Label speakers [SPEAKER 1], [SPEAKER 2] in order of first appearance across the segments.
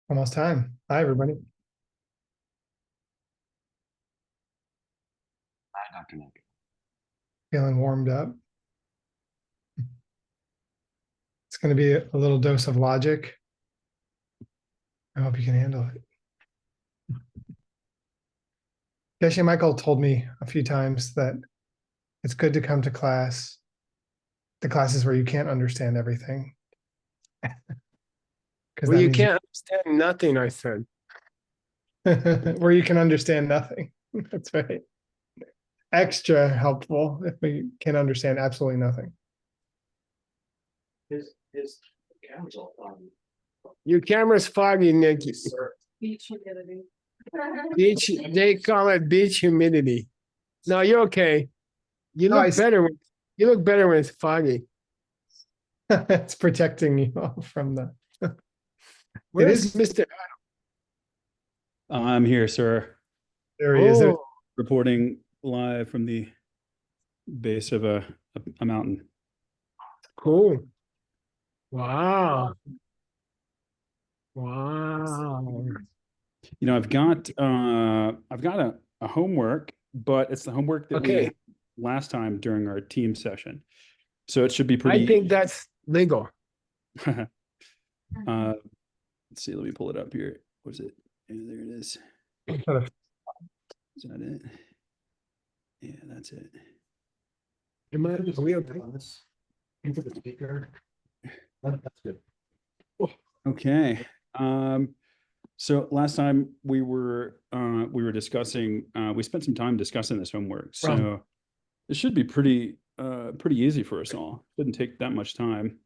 [SPEAKER 1] Almost time. Hi, everybody.
[SPEAKER 2] Hi, Dr. Nick.
[SPEAKER 1] Feeling warmed up. It's going to be a little dose of logic. I hope you can handle it. Geshe Michael told me a few times that it's good to come to class, the classes where you can't understand everything. Because
[SPEAKER 3] Well,
[SPEAKER 1] that
[SPEAKER 3] you
[SPEAKER 1] means
[SPEAKER 3] can't understand nothing, I said.
[SPEAKER 1] where you can understand nothing. That's right. Extra helpful if we can understand absolutely nothing.
[SPEAKER 2] His camera's all foggy.
[SPEAKER 3] Your camera's foggy, Nick.
[SPEAKER 4] Beach humidity.
[SPEAKER 3] Beach, they call it beach humidity. No, you're okay. You
[SPEAKER 1] No,
[SPEAKER 3] look
[SPEAKER 1] I s-
[SPEAKER 3] better. You look better when it's foggy.
[SPEAKER 1] it's protecting you all from the.
[SPEAKER 3] Where's
[SPEAKER 1] is-
[SPEAKER 3] Mr.
[SPEAKER 5] I'm here, sir,
[SPEAKER 1] There he is.
[SPEAKER 3] Oh,
[SPEAKER 5] reporting live from the base of a mountain.
[SPEAKER 3] cool. Wow. Wow.
[SPEAKER 5] You know, I've got a homework, but it's the homework that we
[SPEAKER 3] Okay.
[SPEAKER 5] had last time during our team session. So it should be
[SPEAKER 3] I
[SPEAKER 5] pretty.
[SPEAKER 3] think that's legal.
[SPEAKER 5] Let's see, let me pull it up here. What is it? Yeah, there it is. Is that it? Yeah, that's it.
[SPEAKER 3] Are we okay?
[SPEAKER 2] Into the speaker. That's good.
[SPEAKER 5] Okay. So last time we were discussing, we spent some time discussing this homework. So it should be pretty easy for us all. Shouldn't take that much time.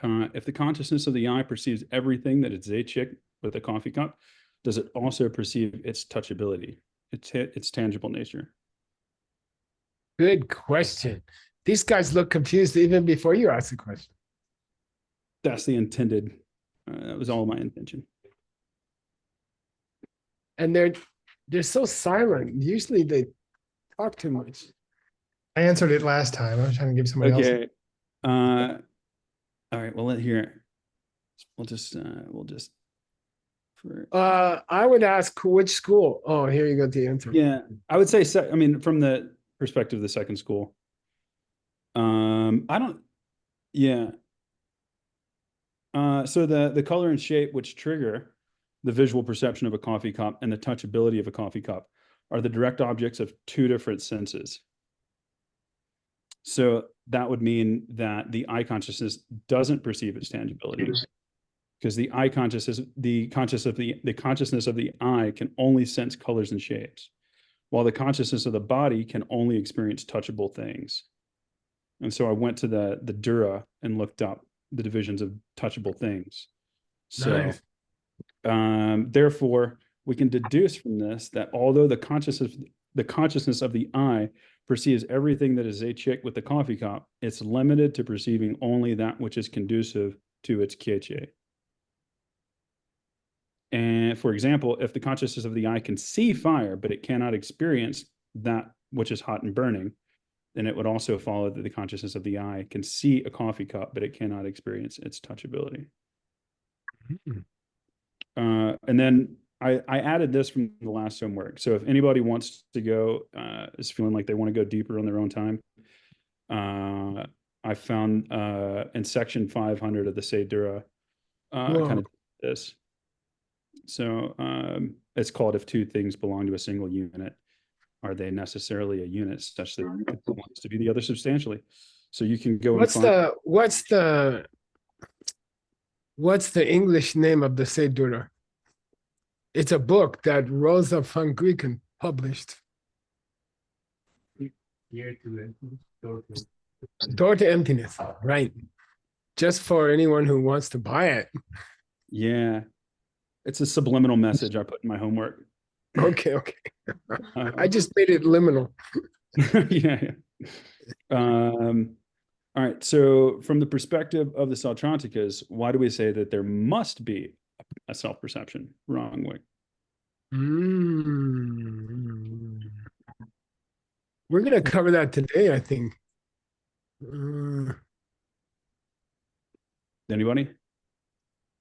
[SPEAKER 5] If the consciousness of the eye perceives everything that it's Zachick with a coffee cup, does it also perceive its touchability, its tangible nature?
[SPEAKER 3] Good question. These guys look confused even before you ask the question.
[SPEAKER 5] That's the intended. That was all my intention.
[SPEAKER 3] And they're so silent. Usually they talk too much.
[SPEAKER 1] I answered it last time. I was trying to give somebody else.
[SPEAKER 5] Okay. All right. Well, we'll just for
[SPEAKER 3] I would ask which school. Oh, here you got the answer.
[SPEAKER 5] yeah. I would say I mean, from the perspective of the second school. I don't. Yeah. So the color and shape which trigger the visual perception of a coffee cup and the touchability of a coffee cup are the direct objects of two different senses. So that would mean that the eye consciousness doesn't perceive its tangibility, because the eye consciousness, the consciousness of the eye can only sense colors and shapes, while the consciousness of the body can only experience touchable things. And so I went to the Dura and looked up the divisions of touchable things. So
[SPEAKER 3] Nice.
[SPEAKER 5] therefore, we can deduce from this that although the consciousness of the eye perceives everything that is Zachick with the coffee cup, it's limited to perceiving only that which is conducive to its Kieche. And for example, if the consciousness of the eye can see fire, but it cannot experience that which is hot and burning, then it would also follow that the consciousness of the eye can see a coffee cup, but it cannot experience its touchability. And then I added this from the last homework. So if anybody wants to go, is feeling like they want to go deeper on their own time, I found in section 500 of the Sedura, kind of this. So it's called "If two things belong to a single unit, are they necessarily a unit such that it belongs to be the other substantially?" So you can go.
[SPEAKER 3] What's the English name of the Sedura? It's a book that Rosa van Grieken published. Door to Emptiness, right? Just for anyone who wants to buy it.
[SPEAKER 5] Yeah, it's a subliminal message I put in my homework.
[SPEAKER 3] Okay. I just made it liminal.
[SPEAKER 5] Yeah. All right. So from the perspective of the Sautranticas, why do we say that there must be a self-perception? Wrong way.
[SPEAKER 3] We're going to cover that today, I think.
[SPEAKER 5] Anybody?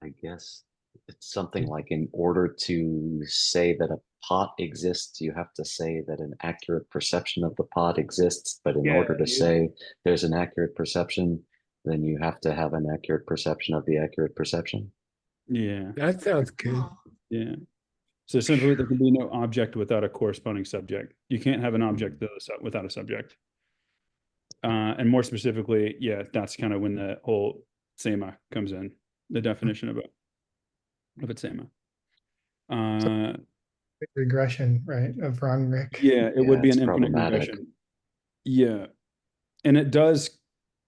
[SPEAKER 2] I guess It's something like in order to say that a pot exists, you have to say that an accurate perception of the pot exists. But in
[SPEAKER 5] Yeah,
[SPEAKER 2] order to
[SPEAKER 5] you-
[SPEAKER 2] say there's an accurate perception, then you have to have an accurate perception of the accurate perception.
[SPEAKER 5] Yeah,
[SPEAKER 3] That sounds good.
[SPEAKER 5] yeah. So simply, there can be no object without a corresponding subject. You can't have an object without a subject. And more specifically, yeah, that's kind of when the whole sema comes in, the definition of a sema.
[SPEAKER 1] Regression, right, of wrong Rick.
[SPEAKER 5] Yeah, it would
[SPEAKER 2] Yeah,
[SPEAKER 5] be
[SPEAKER 2] it's
[SPEAKER 5] an infinite
[SPEAKER 2] problematic.
[SPEAKER 5] regression. Yeah, and it does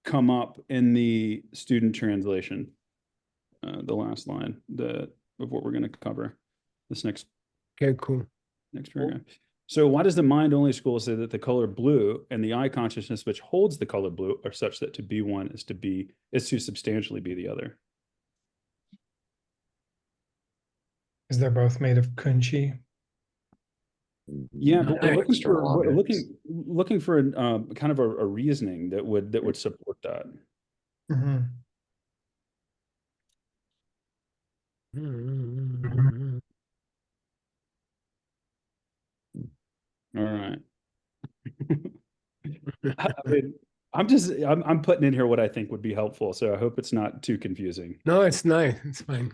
[SPEAKER 5] come up in the student translation, the last line of what we're going to cover this next
[SPEAKER 3] Okay, cool.
[SPEAKER 5] paragraph. So why does the mind-only school say that the color blue and the eye consciousness which holds the color blue are such that to be one is to substantially be the other?
[SPEAKER 1] Because they're both made of kunchi.
[SPEAKER 5] Yeah, but we're looking for
[SPEAKER 2] External
[SPEAKER 5] we're
[SPEAKER 2] objects.
[SPEAKER 5] looking for kind of a reasoning that would support that.
[SPEAKER 1] Mhm.
[SPEAKER 5] All right. I mean, I'm putting in here what I think would be helpful, so I hope it's not too confusing.
[SPEAKER 3] No, it's nice. It's fine.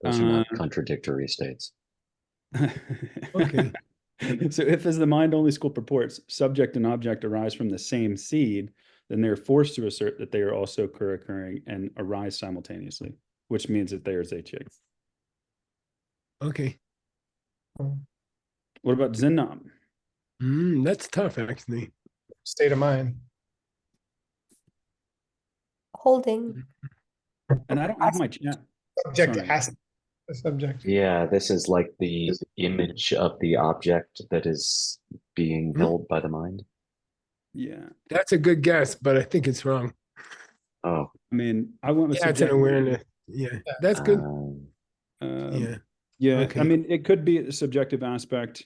[SPEAKER 2] Those are not
[SPEAKER 5] Uh,
[SPEAKER 2] contradictory states.
[SPEAKER 3] Okay.
[SPEAKER 5] So if, as the mind-only school purports, subject and object arise from the same seed, then they're forced to assert that they are also co-occurring and arise simultaneously, which means that they are Zechik.
[SPEAKER 3] Okay.
[SPEAKER 5] What about Zenam?
[SPEAKER 3] That's tough, actually.
[SPEAKER 1] State of mind.
[SPEAKER 6] Holding.
[SPEAKER 5] And I don't have my chat.
[SPEAKER 1] Subject
[SPEAKER 5] Sorry.
[SPEAKER 1] ask the subject.
[SPEAKER 2] Yeah, this is like the image of the object that is being held by the mind.
[SPEAKER 5] Yeah.
[SPEAKER 3] That's a good guess, but I think it's wrong.
[SPEAKER 2] Oh,
[SPEAKER 5] I mean, I went with
[SPEAKER 3] Yeah, it's an
[SPEAKER 5] subjective.
[SPEAKER 3] awareness. Yeah, that's good.
[SPEAKER 5] Yeah.
[SPEAKER 3] Yeah.
[SPEAKER 5] Yeah.
[SPEAKER 3] Okay.
[SPEAKER 5] I mean, it could be a subjective aspect.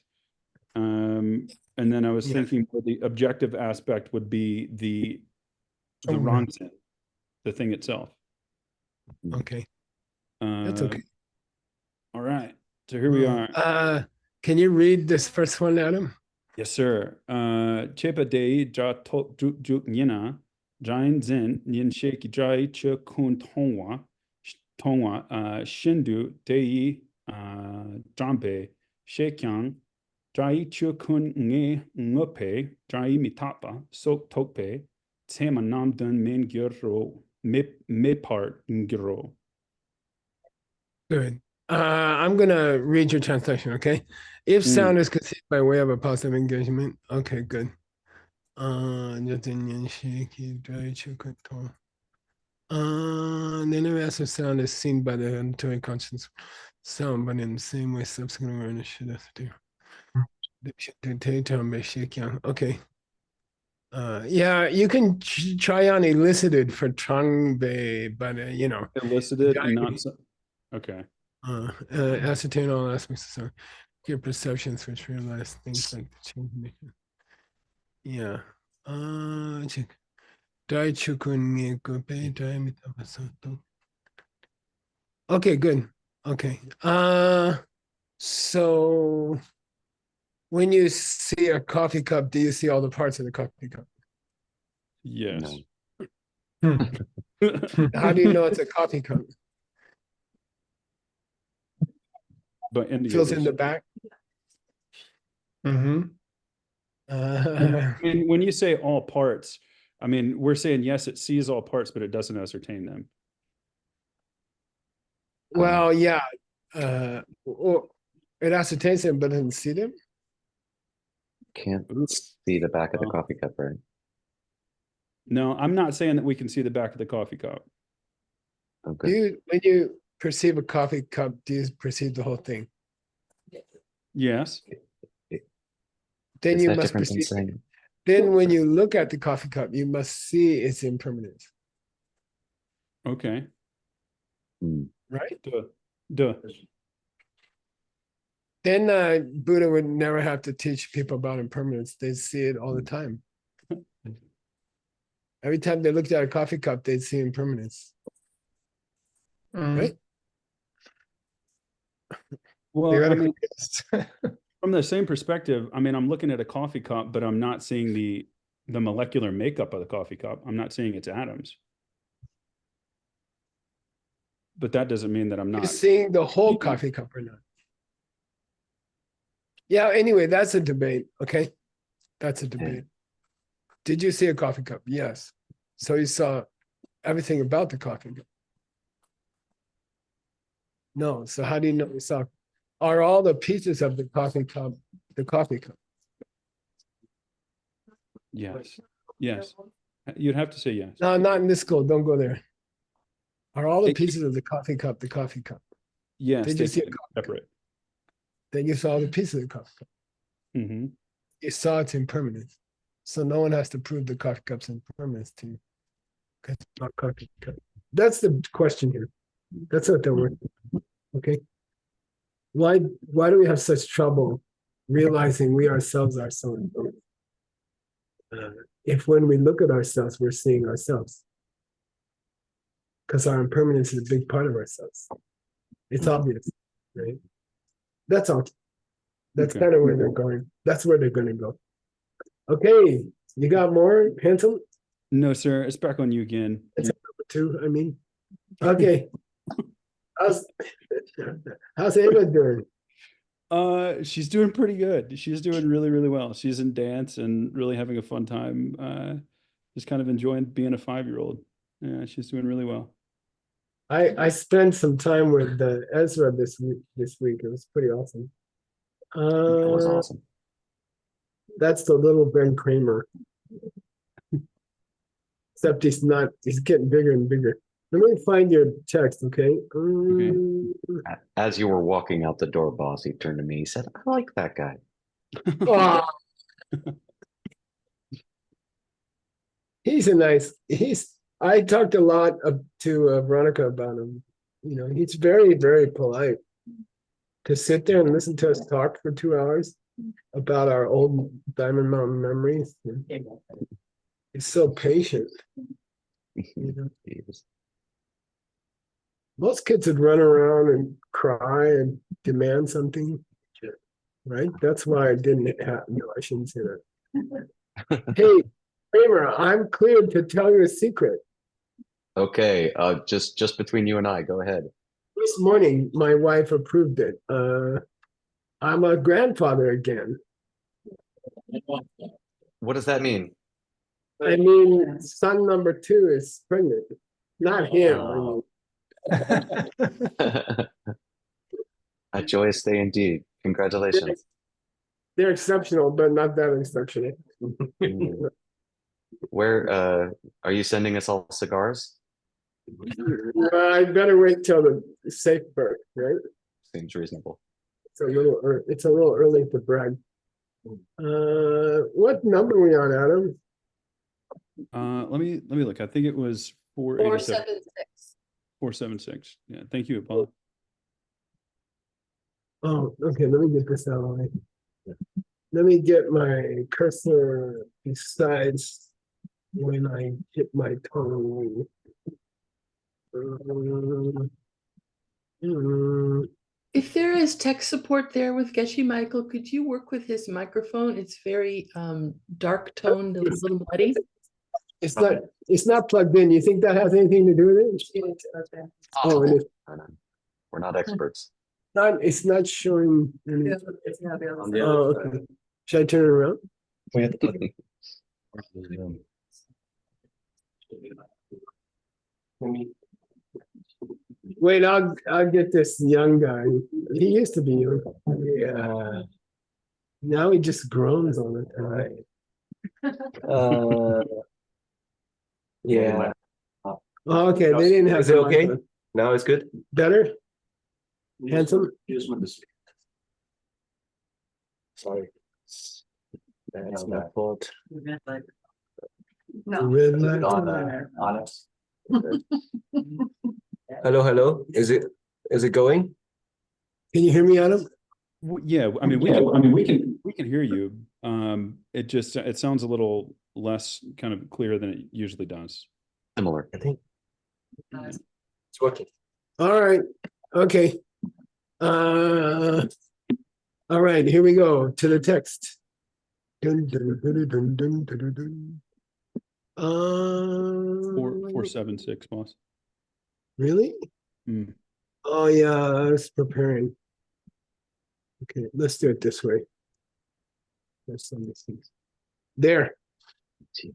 [SPEAKER 5] And then I was
[SPEAKER 3] Yeah.
[SPEAKER 5] thinking that the objective aspect would be the
[SPEAKER 3] Oh,
[SPEAKER 5] wrong sin, the thing itself.
[SPEAKER 3] Okay. That's okay.
[SPEAKER 5] All right. So here we are.
[SPEAKER 3] Can you read this first one, Adam?
[SPEAKER 5] Yes, sir. Chepa dei ja to juk nyina, jain zin, nyin sheki jai che kun tongwa, shindu dei jampe, shekyang, jai che kun nge ngope, jai mitapa, sok tokpe, tema nam dun min gyro, me part ngiro.
[SPEAKER 3] Good. I'm gonna read your translation, okay? If sound is conceived by way of a positive engagement, okay, good. The inner of sound is seen by the intuitive conscious sound, but in the same way, subsequent awareness should have to do. Okay. Yeah, you can try on elicited for Changbe, but
[SPEAKER 5] Elicited and not so. Okay.
[SPEAKER 3] Ascertain all aspects of sound. Your perceptions which realize things like the change. Yeah. Check. Okay, good. Okay. So when you see a coffee cup, do you see all the parts of the coffee cup?
[SPEAKER 5] Yes.
[SPEAKER 3] How do you know it's a coffee cup?
[SPEAKER 5] But
[SPEAKER 3] Fills in the back.
[SPEAKER 1] Mm-hmm.
[SPEAKER 5] I mean, when you say all parts, I mean, we're saying, yes, it sees all parts, but it doesn't ascertain them.
[SPEAKER 3] Well, yeah. Or it ascertains them, but doesn't see them.
[SPEAKER 2] can't see the back of the coffee cup, right?
[SPEAKER 5] No, I'm not saying that we can see the back of the coffee cup.
[SPEAKER 2] Okay.
[SPEAKER 3] When you perceive a coffee cup, do you perceive the whole thing?
[SPEAKER 5] Yes.
[SPEAKER 3] Then
[SPEAKER 2] Is
[SPEAKER 3] you
[SPEAKER 2] that
[SPEAKER 3] must
[SPEAKER 2] different than
[SPEAKER 3] perceive.
[SPEAKER 2] saying
[SPEAKER 3] Then when you look at the coffee cup, you must see its impermanence,
[SPEAKER 5] Okay.
[SPEAKER 3] right?
[SPEAKER 5] Duh.
[SPEAKER 3] Then Buddha would never have to teach people about impermanence. They'd see it all the time. Every time they looked at a coffee cup, they'd see impermanence, right?
[SPEAKER 5] Well, I mean,
[SPEAKER 1] Yes.
[SPEAKER 5] from the same perspective, I mean, I'm looking at a coffee cup, but I'm not seeing the molecular makeup of the coffee cup. I'm not seeing its atoms. But that doesn't mean that I'm
[SPEAKER 3] You're
[SPEAKER 5] not.
[SPEAKER 3] seeing the whole coffee cup or not? Yeah, anyway, that's a debate, okay? That's a debate. Did you see a coffee cup? Yes. So you saw everything about the coffee cup? No. So how do you know you saw? Are all the pieces of the coffee cup the coffee cup?
[SPEAKER 5] Yes. Yes. You'd have to say yes.
[SPEAKER 3] No, not in this school. Don't go there. Are all the
[SPEAKER 5] It-
[SPEAKER 3] pieces of the coffee cup the coffee cup?
[SPEAKER 5] Yes.
[SPEAKER 3] Did
[SPEAKER 5] they
[SPEAKER 3] you see a
[SPEAKER 5] can be
[SPEAKER 3] coffee cup?
[SPEAKER 5] separate?
[SPEAKER 3] Then you saw the piece of the coffee cup.
[SPEAKER 5] Hmm.
[SPEAKER 3] You saw its impermanence. So no one has to prove the coffee cup's impermanence to you. Because it's not coffee cup. That's the question here. That's what they're working on. Okay. Why do we have such trouble realizing we ourselves are so important? If when we look at ourselves, we're seeing ourselves. Because our impermanence is a big part of ourselves. It's obvious, right? That's all. That's
[SPEAKER 5] Okay.
[SPEAKER 3] kind of where they're going. That's where they're going to go. Okay, you got more, handsome?
[SPEAKER 5] No, sir. It's back on you again.
[SPEAKER 3] Two, I mean. Okay. How's Ava doing?
[SPEAKER 5] She's doing pretty good. She's doing really, really well. She's in dance and really having a fun time. Just kind of enjoying being a 5-year-old. Yeah, she's doing really well.
[SPEAKER 3] I spent some time with Ezra this week. It was pretty awesome.
[SPEAKER 2] That was awesome.
[SPEAKER 3] That's the little Ben Kramer. Except he's getting bigger and bigger. Let me find your text, okay?
[SPEAKER 2] As you were walking out the door, boss, he turned to me. He said, "I like that guy."
[SPEAKER 3] Oh. I talked a lot to Veronica about him. You know, he's very, very polite. To sit there and listen to us talk for 2 hours about our old Diamond Mountain memories. He's so patient. You know? Most kids would run around and cry and demand something, right? That's why I didn't have, no, I shouldn't say that. Hey, Kramer, I'm cleared to tell you a secret.
[SPEAKER 2] Okay, just between you and I, go ahead.
[SPEAKER 3] This morning, my wife approved it. I'm a grandfather again.
[SPEAKER 2] What does that mean?
[SPEAKER 3] I mean, son number 2 is pregnant. Not him. I mean,
[SPEAKER 2] A joyous day indeed. Congratulations.
[SPEAKER 3] they're exceptional, but not that exceptional.
[SPEAKER 2] Where are you sending us all cigars?
[SPEAKER 3] I better wait till the safe birth, right?
[SPEAKER 2] Seems reasonable.
[SPEAKER 3] It's a little early to brag. What number are we on, Adam?
[SPEAKER 5] Let me look. I think it was 487.
[SPEAKER 4] 476.
[SPEAKER 5] 476. Yeah. Thank you, Apollo.
[SPEAKER 3] Oh, okay. Let me get this out of the way. Let me get my cursor besides when I hit my tongue.
[SPEAKER 4] If there is tech support there with Geshe Michael, could you work with his microphone? It's very dark toned, a little muddy.
[SPEAKER 3] It's not plugged in. You think that has anything to do with it? Oh, it is.
[SPEAKER 2] We're not experts.
[SPEAKER 3] It's not showing any.
[SPEAKER 4] It's not available.
[SPEAKER 3] Oh, okay. Should I turn it around? Wait, I'll get this young guy. He used to be young. Yeah. Now he just groans all the time.
[SPEAKER 6] Yeah.
[SPEAKER 3] Oh, okay, they didn't have.
[SPEAKER 6] Is it
[SPEAKER 3] the
[SPEAKER 6] okay?
[SPEAKER 3] microphone.
[SPEAKER 6] Now it's good.
[SPEAKER 3] Better? Handsome?
[SPEAKER 6] Sorry. That's my fault.
[SPEAKER 4] No.
[SPEAKER 3] Red light.
[SPEAKER 6] Honest. Hello. Is it going?
[SPEAKER 3] Can you hear me, Adam?
[SPEAKER 5] Yeah. I mean, we can hear you. It sounds a little less kind of clear than it usually does.
[SPEAKER 2] Similar.
[SPEAKER 6] I think it's working.
[SPEAKER 3] All right. Okay. All right, here we go to the text. Dun, dun, dun, dun, dun, dun, dun, dun.
[SPEAKER 5] 476, boss.
[SPEAKER 3] Really?
[SPEAKER 5] Mm.
[SPEAKER 3] Oh yeah, I was preparing. Okay, let's do it this way. There's some mistakes. There.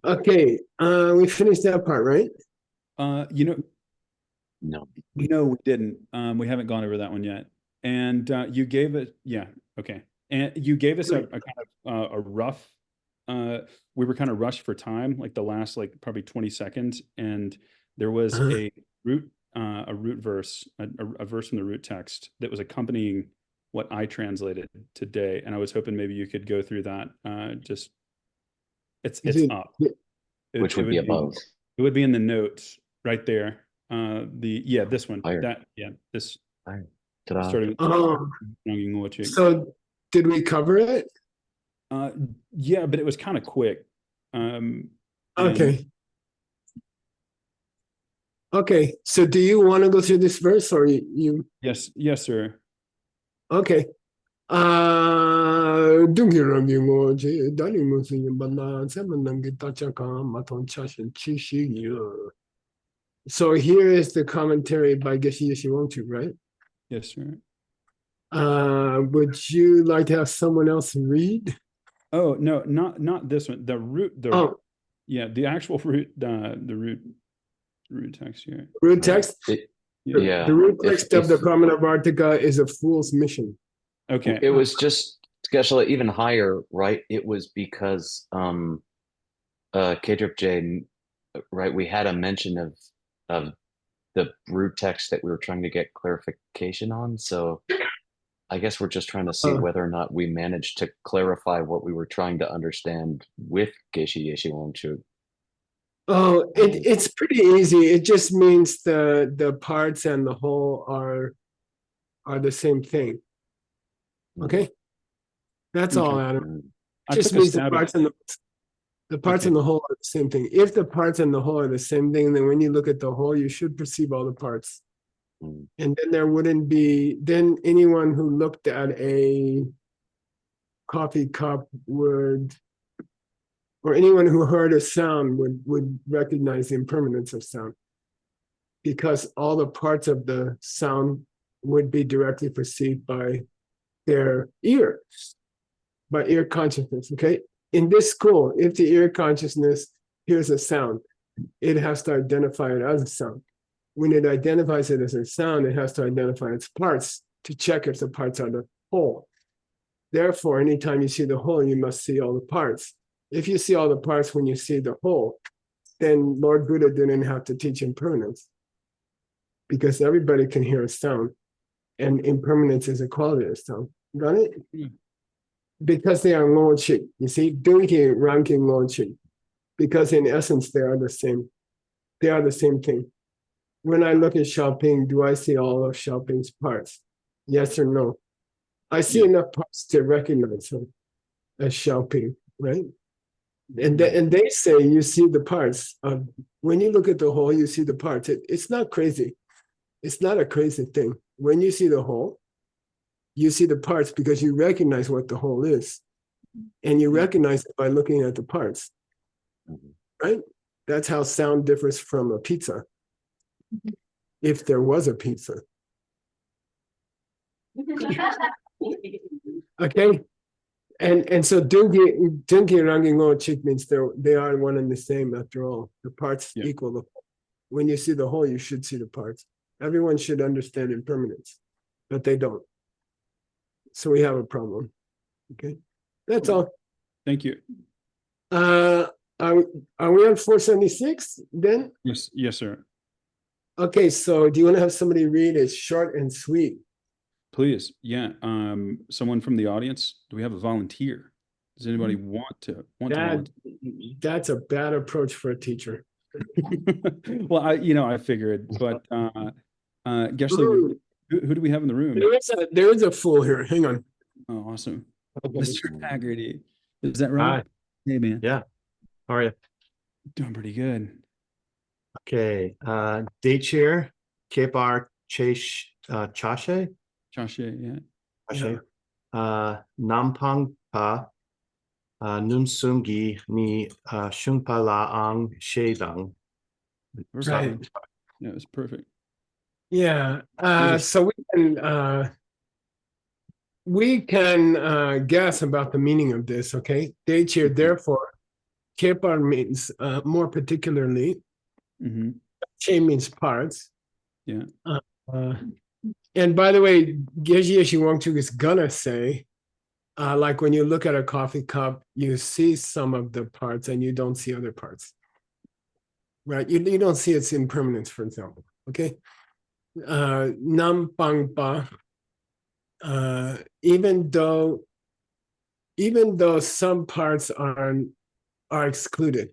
[SPEAKER 3] Okay, we finished that part, right?
[SPEAKER 5] You know,
[SPEAKER 2] No.
[SPEAKER 5] we didn't. We haven't gone over that one yet. And you gave it, yeah, okay. And you gave us a kind of a rough. We were kind of rushed for time, like the last like probably 20 seconds, and there was a root verse, a verse from the root text that was accompanying what I translated today, and I was hoping maybe you could go through that. Just it's up.
[SPEAKER 2] Which would be above.
[SPEAKER 5] It would be in the notes right there. This one.
[SPEAKER 2] Higher.
[SPEAKER 5] This
[SPEAKER 2] Higher. Ta-da.
[SPEAKER 5] starting.
[SPEAKER 3] So did we cover it?
[SPEAKER 5] Yeah, but it was kind of quick.
[SPEAKER 3] Okay. Okay, so do you want to go through this verse or you?
[SPEAKER 5] Yes, sir.
[SPEAKER 3] Okay. So here is the commentary by Geshe Michael Roach, right?
[SPEAKER 5] Yes, sir.
[SPEAKER 3] Would you like to have someone else read?
[SPEAKER 5] Oh no, not this one. The root. The actual root. The root text here.
[SPEAKER 3] Root text.
[SPEAKER 2] Yeah.
[SPEAKER 3] The root text of the Brahmana Vartika is a fool's mission.
[SPEAKER 5] Okay.
[SPEAKER 2] It was just Geshe even higher, right? It was because K-Drip J, right? We had a mention of the root text that we were trying to get clarification on. So I guess we're just trying to see whether or not we managed to clarify what we were trying to understand with Geshe Michael.
[SPEAKER 3] Oh, it's pretty easy. It just means the parts and the whole are the same thing. Okay, that's all, Adam. Just means the parts and the parts and the whole are the same thing. If the parts and the whole are the same thing, then when you look at the whole, you should perceive all the parts. And then there wouldn't be, then anyone who looked at a coffee cup would, or anyone who heard a sound would recognize the impermanence of sound, because all the parts of the sound would be directly perceived by their ear, by ear consciousness. Okay, in this school, if the ear consciousness hears a sound, it has to identify it as a sound. When it identifies it as a sound, it has to identify its parts to check if the parts are the whole. Therefore, anytime you see the whole, you must see all the parts. If you see all the parts when you see the whole, then Lord Buddha didn't have to teach impermanence, because everybody can hear a sound, and impermanence is a quality of sound. Got it? Because they are lordship. You see, Dunki ranking lordship, because in essence they are the same. They are the same thing. When I look at Xiaoping, do I see all of Xiaoping's parts? Yes or no? I see enough parts to recognize her as Xiaoping, right? And they say you see the parts. When you look at the whole, you see the parts. It's not crazy. It's not a crazy thing. When you see the whole, you see the parts because you recognize what the whole is. And you recognize it by looking at the parts, right? That's how sound differs from a pizza. If there was a pizza. Okay. And so Dunki Rangi Ngo Chik means they are one and the same after all. The parts equal the whole. When you see the whole, you should see the parts. Everyone should understand impermanence, but they don't. So we have a problem. Okay. That's all.
[SPEAKER 5] Thank you.
[SPEAKER 3] Are we on 476 then?
[SPEAKER 5] Yes, sir.
[SPEAKER 3] Okay, so do you want to have somebody read it short and sweet?
[SPEAKER 5] Please, yeah. Someone from the audience. Do we have a volunteer? Does anybody want to volunteer?
[SPEAKER 3] That's a bad approach for a teacher.
[SPEAKER 5] Well, I figured, but Geshe, who do we have in the room?
[SPEAKER 3] There is a fool here. Hang on.
[SPEAKER 5] Oh, awesome. Mr. Haggerty. Is that right?
[SPEAKER 7] Hi.
[SPEAKER 5] Hey, man.
[SPEAKER 7] Yeah. How are you?
[SPEAKER 5] Doing pretty good.
[SPEAKER 7] Okay. Date chair, Kepar Chashe.
[SPEAKER 5] Geshe, yeah.
[SPEAKER 6] Geshe. Nampang pa nunsungi ni shungpa laang shedang.
[SPEAKER 5] Perfect.
[SPEAKER 3] Right.
[SPEAKER 5] Yeah, it was perfect.
[SPEAKER 3] Yeah.
[SPEAKER 5] Those are-
[SPEAKER 3] So we can guess about the meaning of this, okay? Deichir, therefore, Kepar means more particularly,
[SPEAKER 5] Mhm.
[SPEAKER 3] Che means parts.
[SPEAKER 5] Yeah.
[SPEAKER 3] Uh, and by the way, Geshe Wangchuk is gonna say, like when you look at a coffee cup, you see some of the parts and you don't see other parts. Right? You don't see its impermanence, for example. Okay. Nam pang pa. Even though some parts are excluded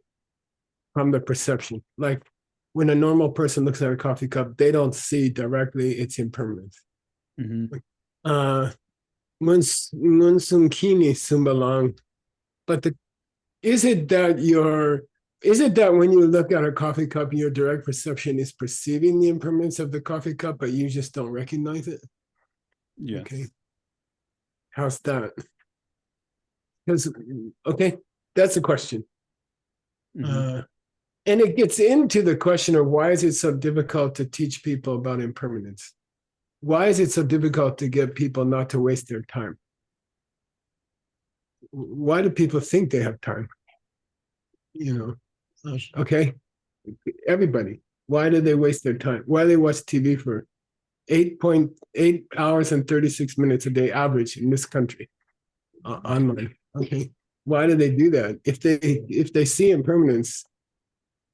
[SPEAKER 3] from the perception, like when a normal person looks at a coffee cup, they don't see directly its impermanence.
[SPEAKER 5] Mhm.
[SPEAKER 3] Mun sung kini sumbalang. But is it that when you look at a coffee cup, your direct perception is perceiving the impermanence of the coffee cup, but you just don't recognize it?
[SPEAKER 5] Yeah.
[SPEAKER 3] Okay. How's that? Because, okay, that's the question.
[SPEAKER 5] Mhm.
[SPEAKER 3] And it gets into the question of why is it so difficult to teach people about impermanence? Why is it so difficult to get people not to waste their time? Why do people think they have time? Okay, everybody. Why do they waste their time? Why do they watch TV for 8.8 hours and 36 minutes a day average in this country online? Okay, why do they do that? If they see impermanence,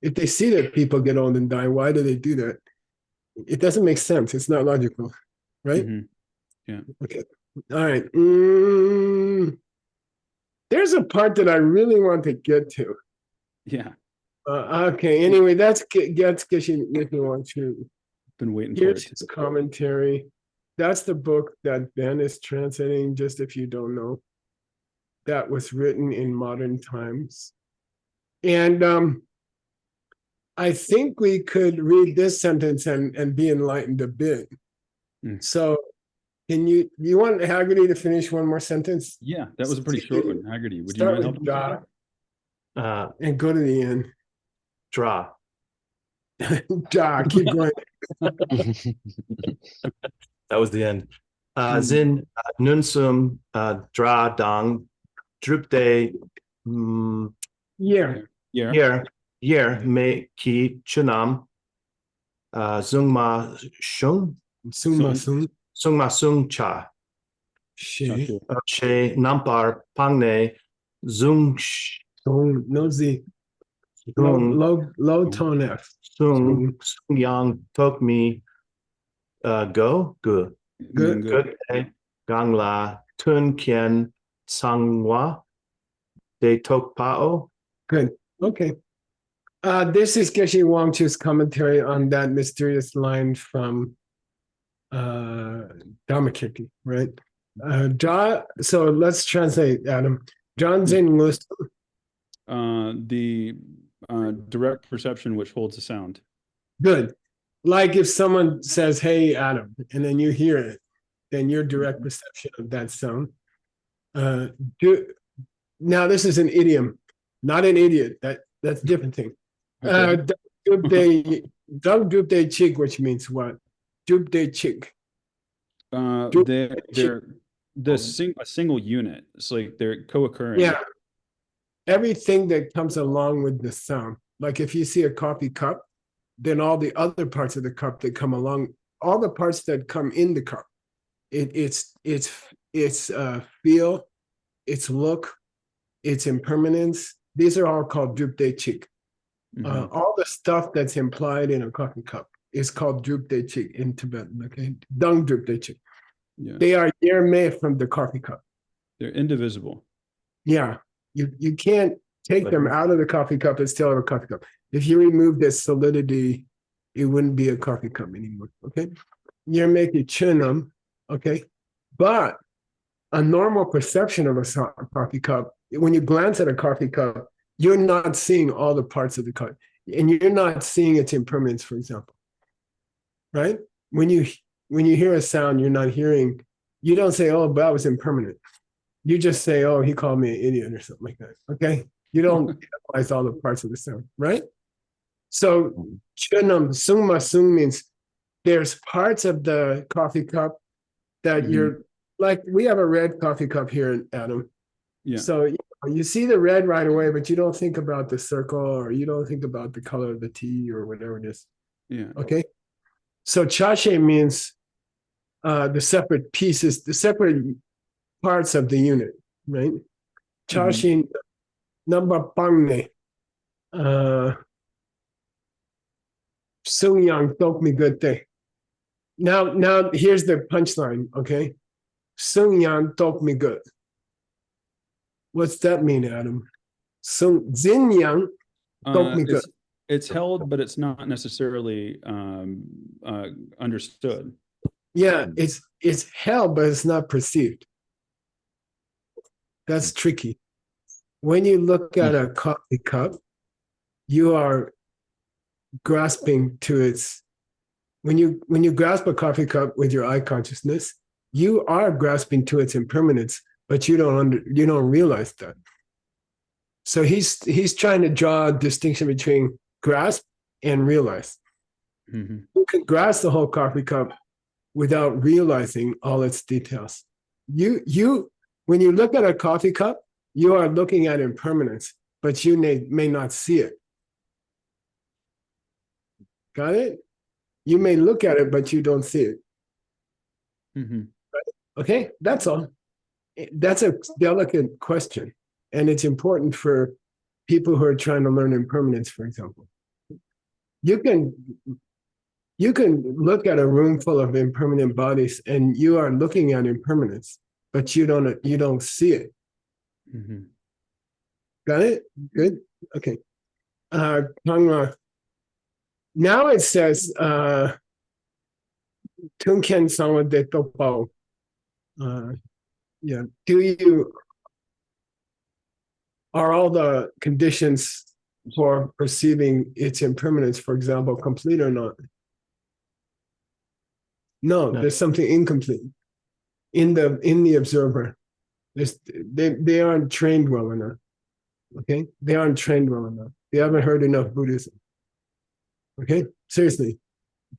[SPEAKER 3] if they see that people get old and die, why do they do that? It doesn't make sense. It's not logical, right?
[SPEAKER 5] Mhm. Yeah.
[SPEAKER 3] Okay. All right. There's a part that I really want to get to.
[SPEAKER 5] Yeah.
[SPEAKER 3] Okay. Anyway, that's Geshe Michael Roach.
[SPEAKER 5] Been waiting for
[SPEAKER 3] Here's
[SPEAKER 5] it.
[SPEAKER 3] his commentary. That's the book that Ben is translating, just if you don't know. That was written in modern times. And I think we could read this sentence and be enlightened a bit.
[SPEAKER 5] Mm.
[SPEAKER 3] So you want Haggerty to finish one more sentence?
[SPEAKER 5] Yeah, that was a pretty short one. Haggerty, would you
[SPEAKER 3] Start
[SPEAKER 5] mind
[SPEAKER 3] with
[SPEAKER 5] helping?
[SPEAKER 3] Ja and go to the end.
[SPEAKER 6] Draw.
[SPEAKER 3] Ja, keep going.
[SPEAKER 6] That was the end. Zin nunsum dra dang drupde
[SPEAKER 3] Yeah.
[SPEAKER 5] Yeah.
[SPEAKER 6] year me ki chunam zungma shung
[SPEAKER 3] Summa sum.
[SPEAKER 6] sungma sung cha
[SPEAKER 3] She.
[SPEAKER 6] she nampar pangne zung
[SPEAKER 3] Sung. No Z. Low tone F.
[SPEAKER 6] sung yang tok mi go good
[SPEAKER 3] Good.
[SPEAKER 6] good gang la tun kien sangwa de tok pao.
[SPEAKER 3] Good. Okay. This is Geshe Wangchu's commentary on that mysterious line from Dhammakirti, right? So let's translate, Adam. John Zin Lust.
[SPEAKER 5] The direct perception which holds the sound.
[SPEAKER 3] Good. Like if someone says, "Hey, Adam," and then you hear it, then your direct perception of that sound. Now this is an idiom, not an idiot. That's a different thing.
[SPEAKER 5] Okay.
[SPEAKER 3] Dug chig, which means what? Dubde chig.
[SPEAKER 5] They're a single unit. It's like they're co-occurring.
[SPEAKER 3] Yeah. Everything that comes along with the sound. Like if you see a coffee cup, then all the other parts of the cup that come along, all the parts that come in the cup, it's feel, its look, its impermanence. These are all called drupde chik.
[SPEAKER 5] Mhm.
[SPEAKER 3] All the stuff that's implied in a coffee cup is called drupde chik in Tibetan. Okay, dung drupde chik.
[SPEAKER 5] Yeah.
[SPEAKER 3] They are yerme from the coffee cup.
[SPEAKER 5] They're indivisible.
[SPEAKER 3] Yeah, you can't take them out of the coffee cup and still have a coffee cup. If you remove the solidity, it wouldn't be a coffee cup anymore. Okay, you're making chunam. Okay, but a normal perception of a coffee cup, when you glance at a coffee cup, you're not seeing all the parts of the cup, and you're not seeing its impermanence, for example. Right? When you when you hear a sound you're not hearing, you don't say, oh, that was impermanent. You just say, oh, he called me an idiot or something like that. Okay. You don't analyze all the parts of the sound, right? So chunam sungma sung means there's parts of the coffee cup that you're like, we have a red coffee cup here, Adam.
[SPEAKER 5] Yeah.
[SPEAKER 3] So you see the red right away, but you don't think about the circle, or you don't think about the color of the tea or whatever it is.
[SPEAKER 5] Yeah.
[SPEAKER 3] Okay. So chashe means the separate pieces, the separate parts of the unit, right? Chashe number pangne. Sung Yang told me good day. Now here's the punchline, okay? Sung Yang told me good. What's that mean, Adam? Sung Zin Yang told me good.
[SPEAKER 5] It's held, but it's not necessarily understood.
[SPEAKER 3] Yeah, it's held, but it's not perceived. That's tricky. When you look at a coffee cup, you are grasping to its, when you grasp a coffee cup with your eye consciousness, you are grasping to its impermanence, but you don't realize that. So he's trying to draw a distinction between grasp and realize. You can grasp the whole coffee cup without realizing all its details. When you look at a coffee cup, you are looking at impermanence, but you may not see it. Got it? You may look at it, but you don't see it. Okay, that's all. That's a delicate question, and it's important for people who are trying to learn impermanence, for example. You can look at a room full of impermanent bodies, and you are looking at impermanence, but you don't see it. Got it? Good. Okay. Now it says Tunken Sama de Topo. Yeah. Are all the conditions for perceiving its impermanence, for example, complete or not? No, there's something incomplete in the observer. They aren't trained well enough. Okay, they aren't trained well enough. They haven't heard enough Buddhism. Okay, seriously,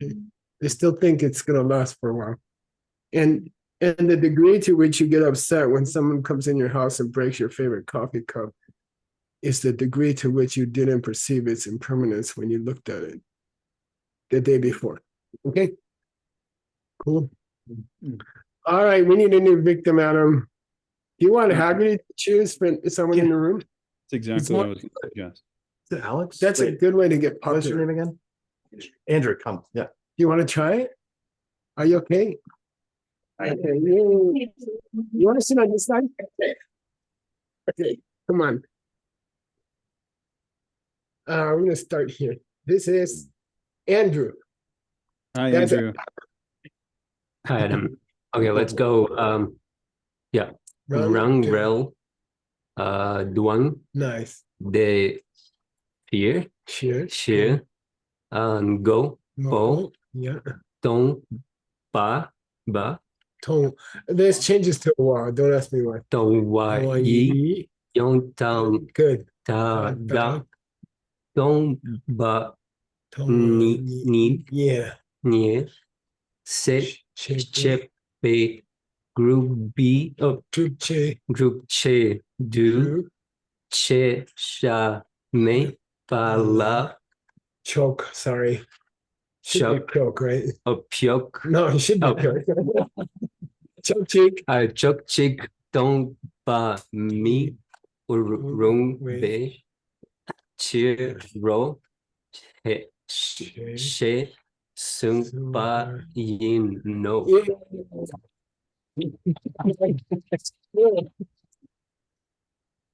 [SPEAKER 3] okay? They still think it's gonna last for a while, and the degree to which you get upset when someone comes in your house and breaks your favorite coffee cup is the degree to which you didn't perceive its impermanence when you looked at it the day before. Okay, cool. All right, we need a new victim, Adam. Do you want Haggerty to choose for someone in the room?
[SPEAKER 5] That's exactly what I was going to suggest.
[SPEAKER 6] Is it Alex?
[SPEAKER 3] That's a good way to get
[SPEAKER 6] What's your
[SPEAKER 3] popular.
[SPEAKER 6] name again? Andrew, come. Yeah.
[SPEAKER 3] You want to try it? Are you okay? Okay. You want to sit on this side? Okay, come on. We're going to start here. This is Andrew.
[SPEAKER 5] Hi,
[SPEAKER 3] That's
[SPEAKER 5] Andrew.
[SPEAKER 7] Hi, Adam. Okay, let's go. Yeah. Rang rel duang
[SPEAKER 3] Nice.
[SPEAKER 7] de phía
[SPEAKER 3] Cheers.
[SPEAKER 7] shir go bo
[SPEAKER 3] Yeah.
[SPEAKER 7] tong ba ba
[SPEAKER 3] Tone. There's changes to a while. Don't ask me why.
[SPEAKER 7] tong wa yi yong tang
[SPEAKER 3] Good.
[SPEAKER 7] ta da tong ba
[SPEAKER 3] Tone.
[SPEAKER 7] ni
[SPEAKER 3] Yeah.
[SPEAKER 7] nie se chep pe group B group che du che sha me pa la
[SPEAKER 3] Choke. Sorry. Should be choke, right?
[SPEAKER 7] pyok
[SPEAKER 3] No, it should be choke. Choke cheek.
[SPEAKER 7] chok chik tong ba mi rung be chi ro he she sung ba yin no.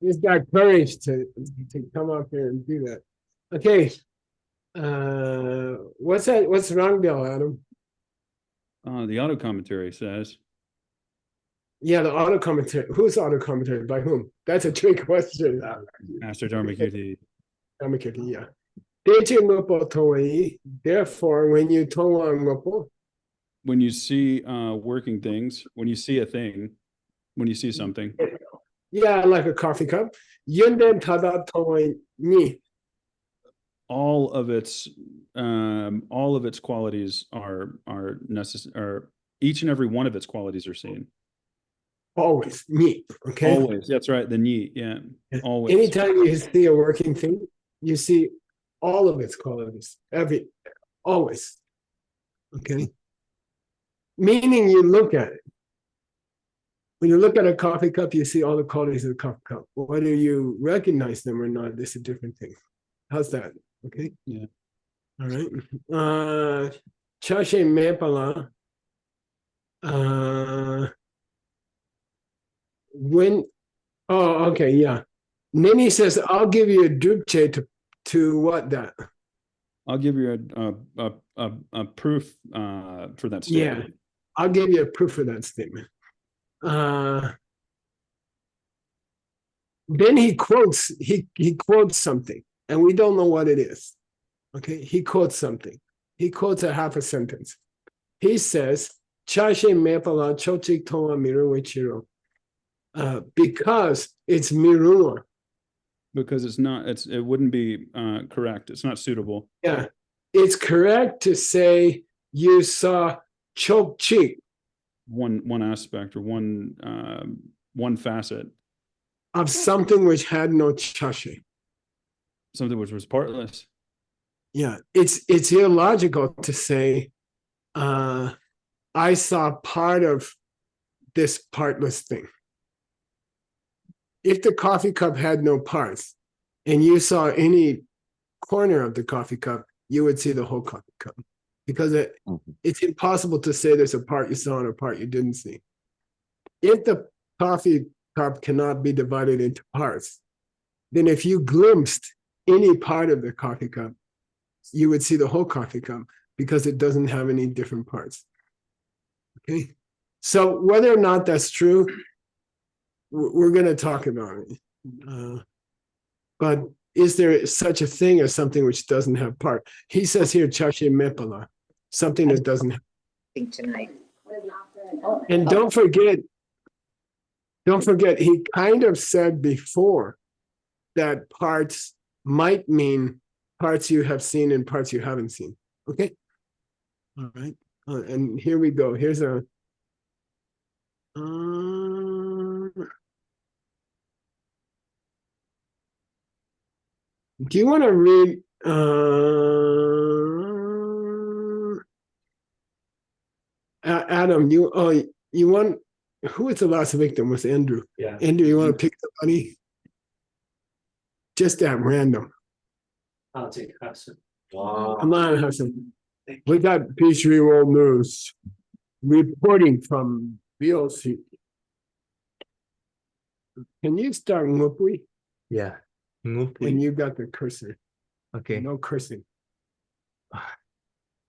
[SPEAKER 3] He's got courage to come up here and do that. Okay. What's that? What's wrong, Bill, Adam?
[SPEAKER 5] The auto commentary says,
[SPEAKER 3] Yeah, the auto commentary. Who's auto commentary? By whom? That's a trick question.
[SPEAKER 5] Master Dharmakirti.
[SPEAKER 3] Dharmakirti, yeah. Deche mopo towai. Therefore, when you towang mopo,
[SPEAKER 5] when you see working things, when you see a thing, when you see something,
[SPEAKER 3] Yeah, like a coffee cup. Yunde tada toy ni.
[SPEAKER 5] all of its qualities are necessary, or each and every one of its qualities are seen.
[SPEAKER 3] Always ni. Okay.
[SPEAKER 5] Always. That's right. The ni, yeah. Always.
[SPEAKER 3] Anytime you see a working thing, you see all of its qualities. Always. Okay. Meaning you look at it. When you look at a coffee cup, you see all the qualities of the coffee cup. Whether you recognize them or not, this is a different thing. How's that? Okay.
[SPEAKER 5] Yeah.
[SPEAKER 3] All right. Chashe mepala. Okay, yeah. Nini says, I'll give you a drupche to what that?
[SPEAKER 5] I'll give you a proof for that
[SPEAKER 3] Yeah,
[SPEAKER 5] statement.
[SPEAKER 3] I'll give you a proof for that statement. Then he quotes something, and we don't know what it is. Okay, he quotes something. He quotes a half a sentence. He says, Chashe mepala chochik toa miru ichiro. Because it's mirua.
[SPEAKER 5] Because it wouldn't be correct. It's not suitable.
[SPEAKER 3] Yeah, it's correct to say you saw chok chik.
[SPEAKER 5] One aspect or one facet
[SPEAKER 3] of something which had no chashe.
[SPEAKER 5] Something which was partless.
[SPEAKER 3] Yeah, it's illogical to say, I saw part of this partless thing. If the coffee cup had no parts and you saw any corner of the coffee cup, you would see the whole coffee cup, because it's impossible to say there's a part you saw and a part you didn't see. If the coffee cup cannot be divided into parts, then if you glimpsed any part of the coffee cup, you would see the whole coffee cup, because it doesn't have any different parts. Okay, so whether or not that's true, we're going to talk about it. But is there such a thing as something which doesn't have part? He says here, chashe mepala, something that doesn't have.
[SPEAKER 8] Tonight.
[SPEAKER 3] And don't forget, he kind of said before that parts might mean parts you have seen and parts you haven't seen. Okay. All right. And here we go. Here's a. Do you want to read? Adam, you want? Who was the last victim? Was Andrew?
[SPEAKER 6] Yeah.
[SPEAKER 3] Andrew, you want to pick somebody? Just at random.
[SPEAKER 6] I'll take Hassan.
[SPEAKER 3] Come on, Hassan. We got Peachtree World News reporting from VOC. Can you start Ngupui?
[SPEAKER 6] Yeah.
[SPEAKER 3] And you got the cursor.
[SPEAKER 6] Okay.
[SPEAKER 3] No cursing.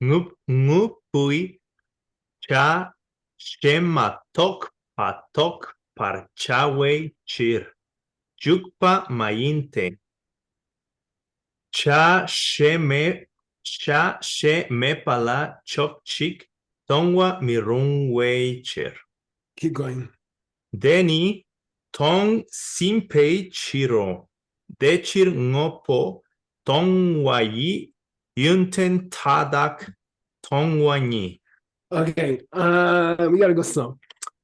[SPEAKER 6] Ngupui cha shema tok patok parchawe chir. Jukpa mayinte. Cha she pala chok chik tongwa mirungwe chir.
[SPEAKER 3] Keep going.
[SPEAKER 6] Deni tong simpei chiro. Dechir ngopo tongwayi yunten tadak tongwanyi.
[SPEAKER 3] Okay, we gotta go slow.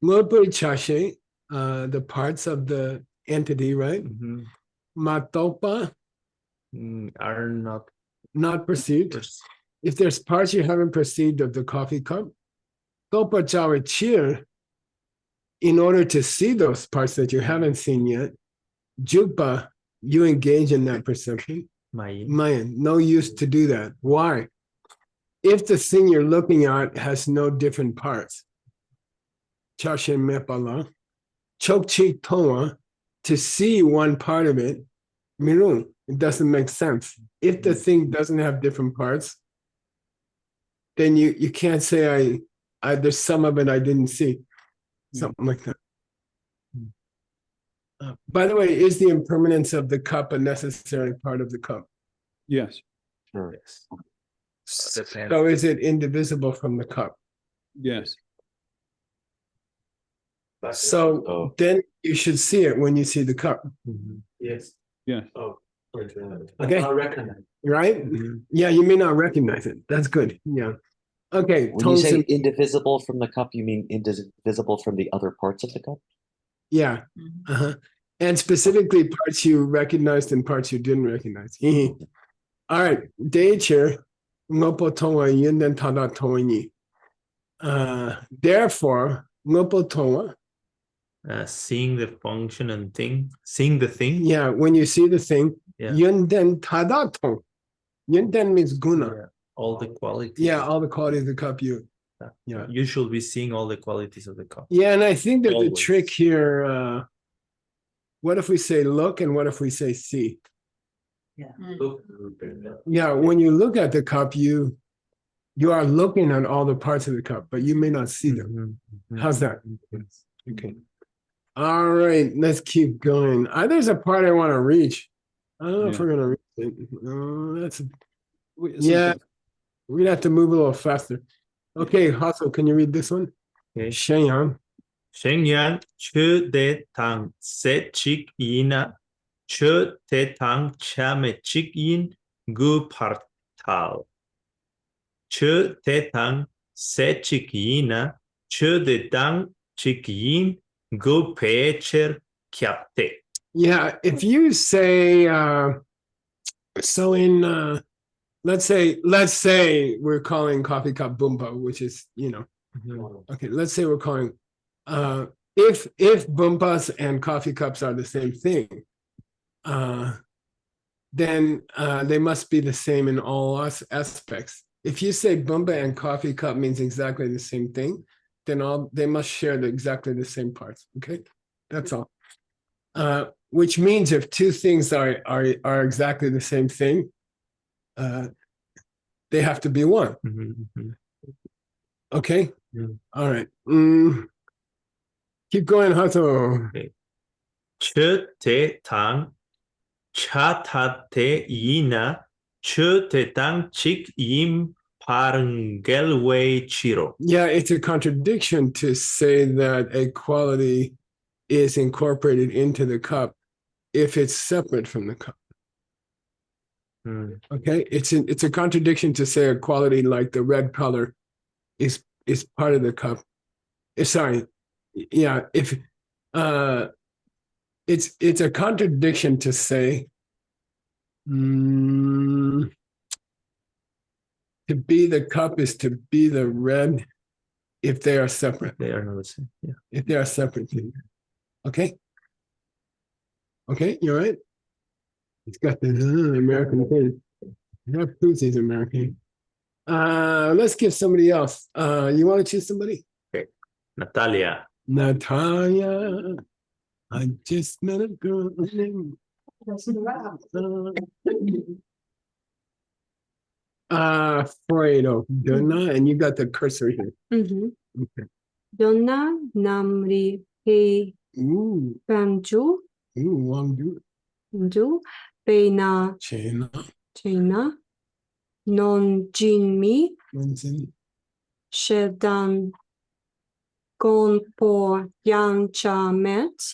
[SPEAKER 3] Ngupui chashe, the parts of the entity, right? Matopa,
[SPEAKER 6] Are
[SPEAKER 3] not perceived. If there's parts you haven't perceived of the coffee cup, topa chawe chir, in order to see those parts that you haven't seen yet, jukpa, you engage in that perception. Mayan, no use to do that. Why? If the thing you're looking at has no different parts, chashe mepala, chokchi toa, to see one part of it, mirun, it doesn't make sense. If the thing doesn't have different parts, then you can't say I there's some of it I didn't see, something like that. By the way, is the impermanence of the cup a necessary part of the cup?
[SPEAKER 5] Yes.
[SPEAKER 2] Sure.
[SPEAKER 3] So is it indivisible from the cup?
[SPEAKER 5] Yes.
[SPEAKER 3] So
[SPEAKER 2] Oh.
[SPEAKER 3] then you should see it when you see the cup,
[SPEAKER 6] Yes.
[SPEAKER 5] Yeah.
[SPEAKER 6] Oh.
[SPEAKER 3] Okay.
[SPEAKER 6] I recognize.
[SPEAKER 3] right? Yeah, you may not recognize it. That's good. Yeah. Okay.
[SPEAKER 2] When you say
[SPEAKER 3] Tongsen,
[SPEAKER 2] indivisible from the cup, you mean indivisible from the other parts of the cup?
[SPEAKER 3] yeah. Uh-huh. And specifically parts you recognized and parts you didn't recognize. All right. Day chair. Ngopo tonga yin den tada tonga yi. Therefore, ngopo tonga.
[SPEAKER 6] Seeing the function and thing, seeing the thing.
[SPEAKER 3] Yeah, when you see the thing,
[SPEAKER 6] Yeah.
[SPEAKER 3] yun den tada tong. Yun den means guna.
[SPEAKER 6] Yeah, all the qualities.
[SPEAKER 3] Yeah, all the qualities of the cup you. Yeah.
[SPEAKER 6] You should be seeing all the qualities of the cup.
[SPEAKER 3] Yeah, and I think that the
[SPEAKER 6] Always.
[SPEAKER 3] trick here, what if we say look and what if we say see? Yeah, when you look at the cup, you are looking at all the parts of the cup, but you may not see them. How's that? Okay. All right, let's keep going. There's a part I want to reach. I don't know if
[SPEAKER 5] Yeah.
[SPEAKER 3] we're gonna reach it. Yeah, we'd have to move a little faster. Okay, Hassel, can you read this one?
[SPEAKER 6] Okay.
[SPEAKER 3] Shenyang.
[SPEAKER 6] Shenyang chö de tang se chik ina chö te tang chame chik yin gu partal. Chö te tang se chik ina chö de tang chik yin gu pecher kyapte.
[SPEAKER 3] Yeah, if you say so in let's say we're calling coffee cup Bumpa, which is, okay, let's say we're calling if Bumpas and coffee cups are the same thing, then they must be the same in all aspects. If you say Bumpa and coffee cup means exactly the same thing, then they must share exactly the same parts. Okay, that's all. Which means if two things are exactly the same thing, they have to be one. Okay. All right. Keep going, Hato.
[SPEAKER 6] Chö te tang cha ta te yina chö te tang chik yim parangelwei chiro.
[SPEAKER 3] Yeah, it's a contradiction to say that a quality is incorporated into the cup if it's separate from the cup. Okay, it's a contradiction to say a quality like the red color is part of the cup. Sorry, yeah, if it's a contradiction to say to be the cup is to be the red if they are separate.
[SPEAKER 6] They are not the same. Yeah.
[SPEAKER 3] If they are separate things. Okay. Okay, you're right. It's got the American thing. That proves he's American. Let's give somebody else. You want to choose somebody?
[SPEAKER 6] Okay. Natalia.
[SPEAKER 3] Natalia. I just met a girl named Fredo. Donna, and you got the cursor here. Okay.
[SPEAKER 8] Donna namri he
[SPEAKER 3] Ooh,
[SPEAKER 8] banju
[SPEAKER 3] Wangdu.
[SPEAKER 8] du Beina
[SPEAKER 3] Chena.
[SPEAKER 8] China non jinmi
[SPEAKER 3] Vincent.
[SPEAKER 8] shedan gonpo yancha met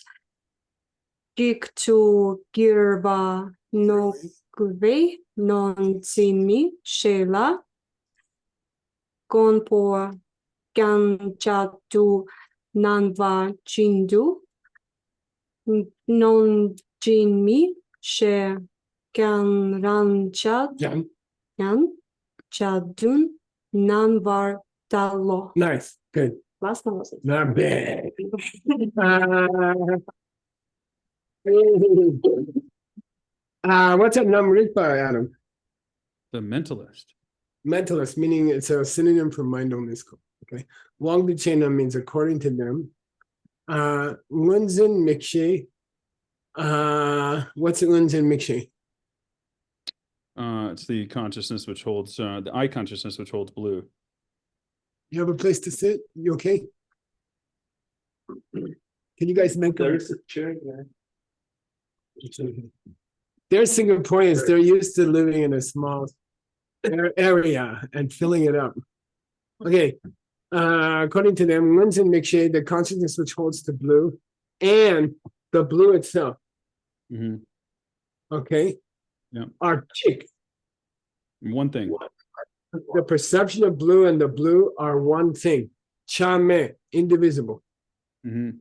[SPEAKER 8] giktu girva no kuve non jinmi shela gonpo ganchatu nanva jindu non jinmi she gan ranchat
[SPEAKER 3] Jan.
[SPEAKER 8] yan chadun nanvar dalo.
[SPEAKER 3] Nice. Good.
[SPEAKER 8] Last one was it.
[SPEAKER 3] Not bad. What's that number by Adam?
[SPEAKER 5] The mentalist.
[SPEAKER 3] Mentalist, meaning it's a synonym for mind-only school. Okay. Wang Chena means according to them. Lunzin Mikshe. What's Lunzin Mikshe?
[SPEAKER 5] It's the consciousness which holds the eye consciousness which holds blue.
[SPEAKER 3] You have a place to sit? You okay? Can you guys make
[SPEAKER 6] There's a chair there.
[SPEAKER 3] They're Singaporeans. They're used to living in a small area and filling it up. Okay. according to them, Lunzen Mikshe, the consciousness which holds the blue, and the blue itself,
[SPEAKER 5] Mhm.
[SPEAKER 3] okay,
[SPEAKER 5] Yeah.
[SPEAKER 3] are chick.
[SPEAKER 5] One thing.
[SPEAKER 3] The perception of blue and the blue are one thing. Chame, indivisible.
[SPEAKER 5] Mhm.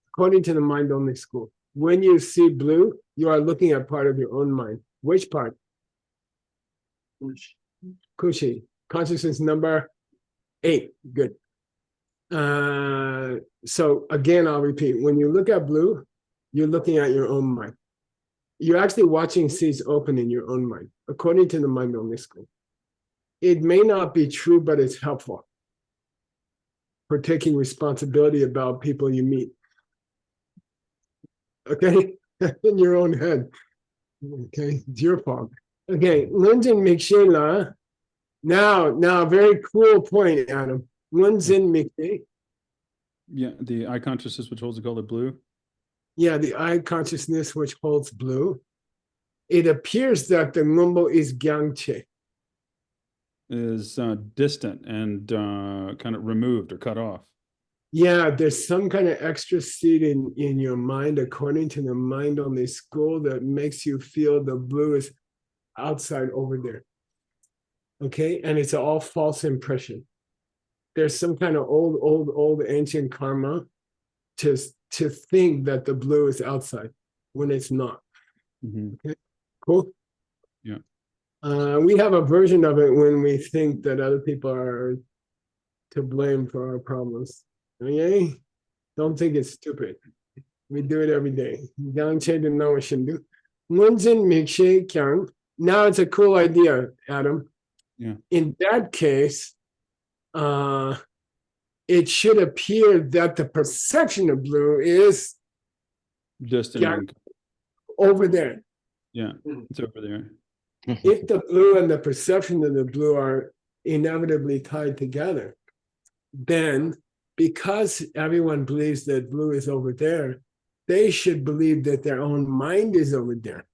[SPEAKER 3] According to the mind-only school. When you see blue, you are looking at part of your own mind. Which part? Kushi. Consciousness number 8. Good. So again, I'll repeat. When you look at blue, you're looking at your own mind. You're actually watching seeds open in your own mind, according to the mind-only school. It may not be true, but it's helpful for taking responsibility about people you meet. Okay? In your own head. Okay, it's your fault. Okay, Lunzen Mikshe. Now, very cool point, Adam. Lunzen Mikshe.
[SPEAKER 5] Yeah, the eye consciousness which holds the color blue.
[SPEAKER 3] Yeah, the eye consciousness which holds blue. It appears that the Ngumbo is Gyangche.
[SPEAKER 5] Is distant and kind of removed or cut off.
[SPEAKER 3] Yeah, there's some kind of extra seed in your mind, according to the mind-only school, that makes you feel the blue is outside over there. Okay, and it's all false impression. There's some kind of old ancient karma to think that the blue is outside when it's not.
[SPEAKER 5] Mhm.
[SPEAKER 3] Okay, cool.
[SPEAKER 5] Yeah.
[SPEAKER 3] We have a version of it when we think that other people are to blame for our problems. Okay, don't think it's stupid. We do it every day. Now it's a cool idea, Adam.
[SPEAKER 5] Yeah.
[SPEAKER 3] In that case, it should appear that the perception of blue is
[SPEAKER 5] Distant. and-
[SPEAKER 3] over there.
[SPEAKER 5] Yeah, it's over there.
[SPEAKER 3] If the blue and the perception of the blue are inevitably tied together, then because everyone believes that blue is over there, they should believe that their own mind is over there.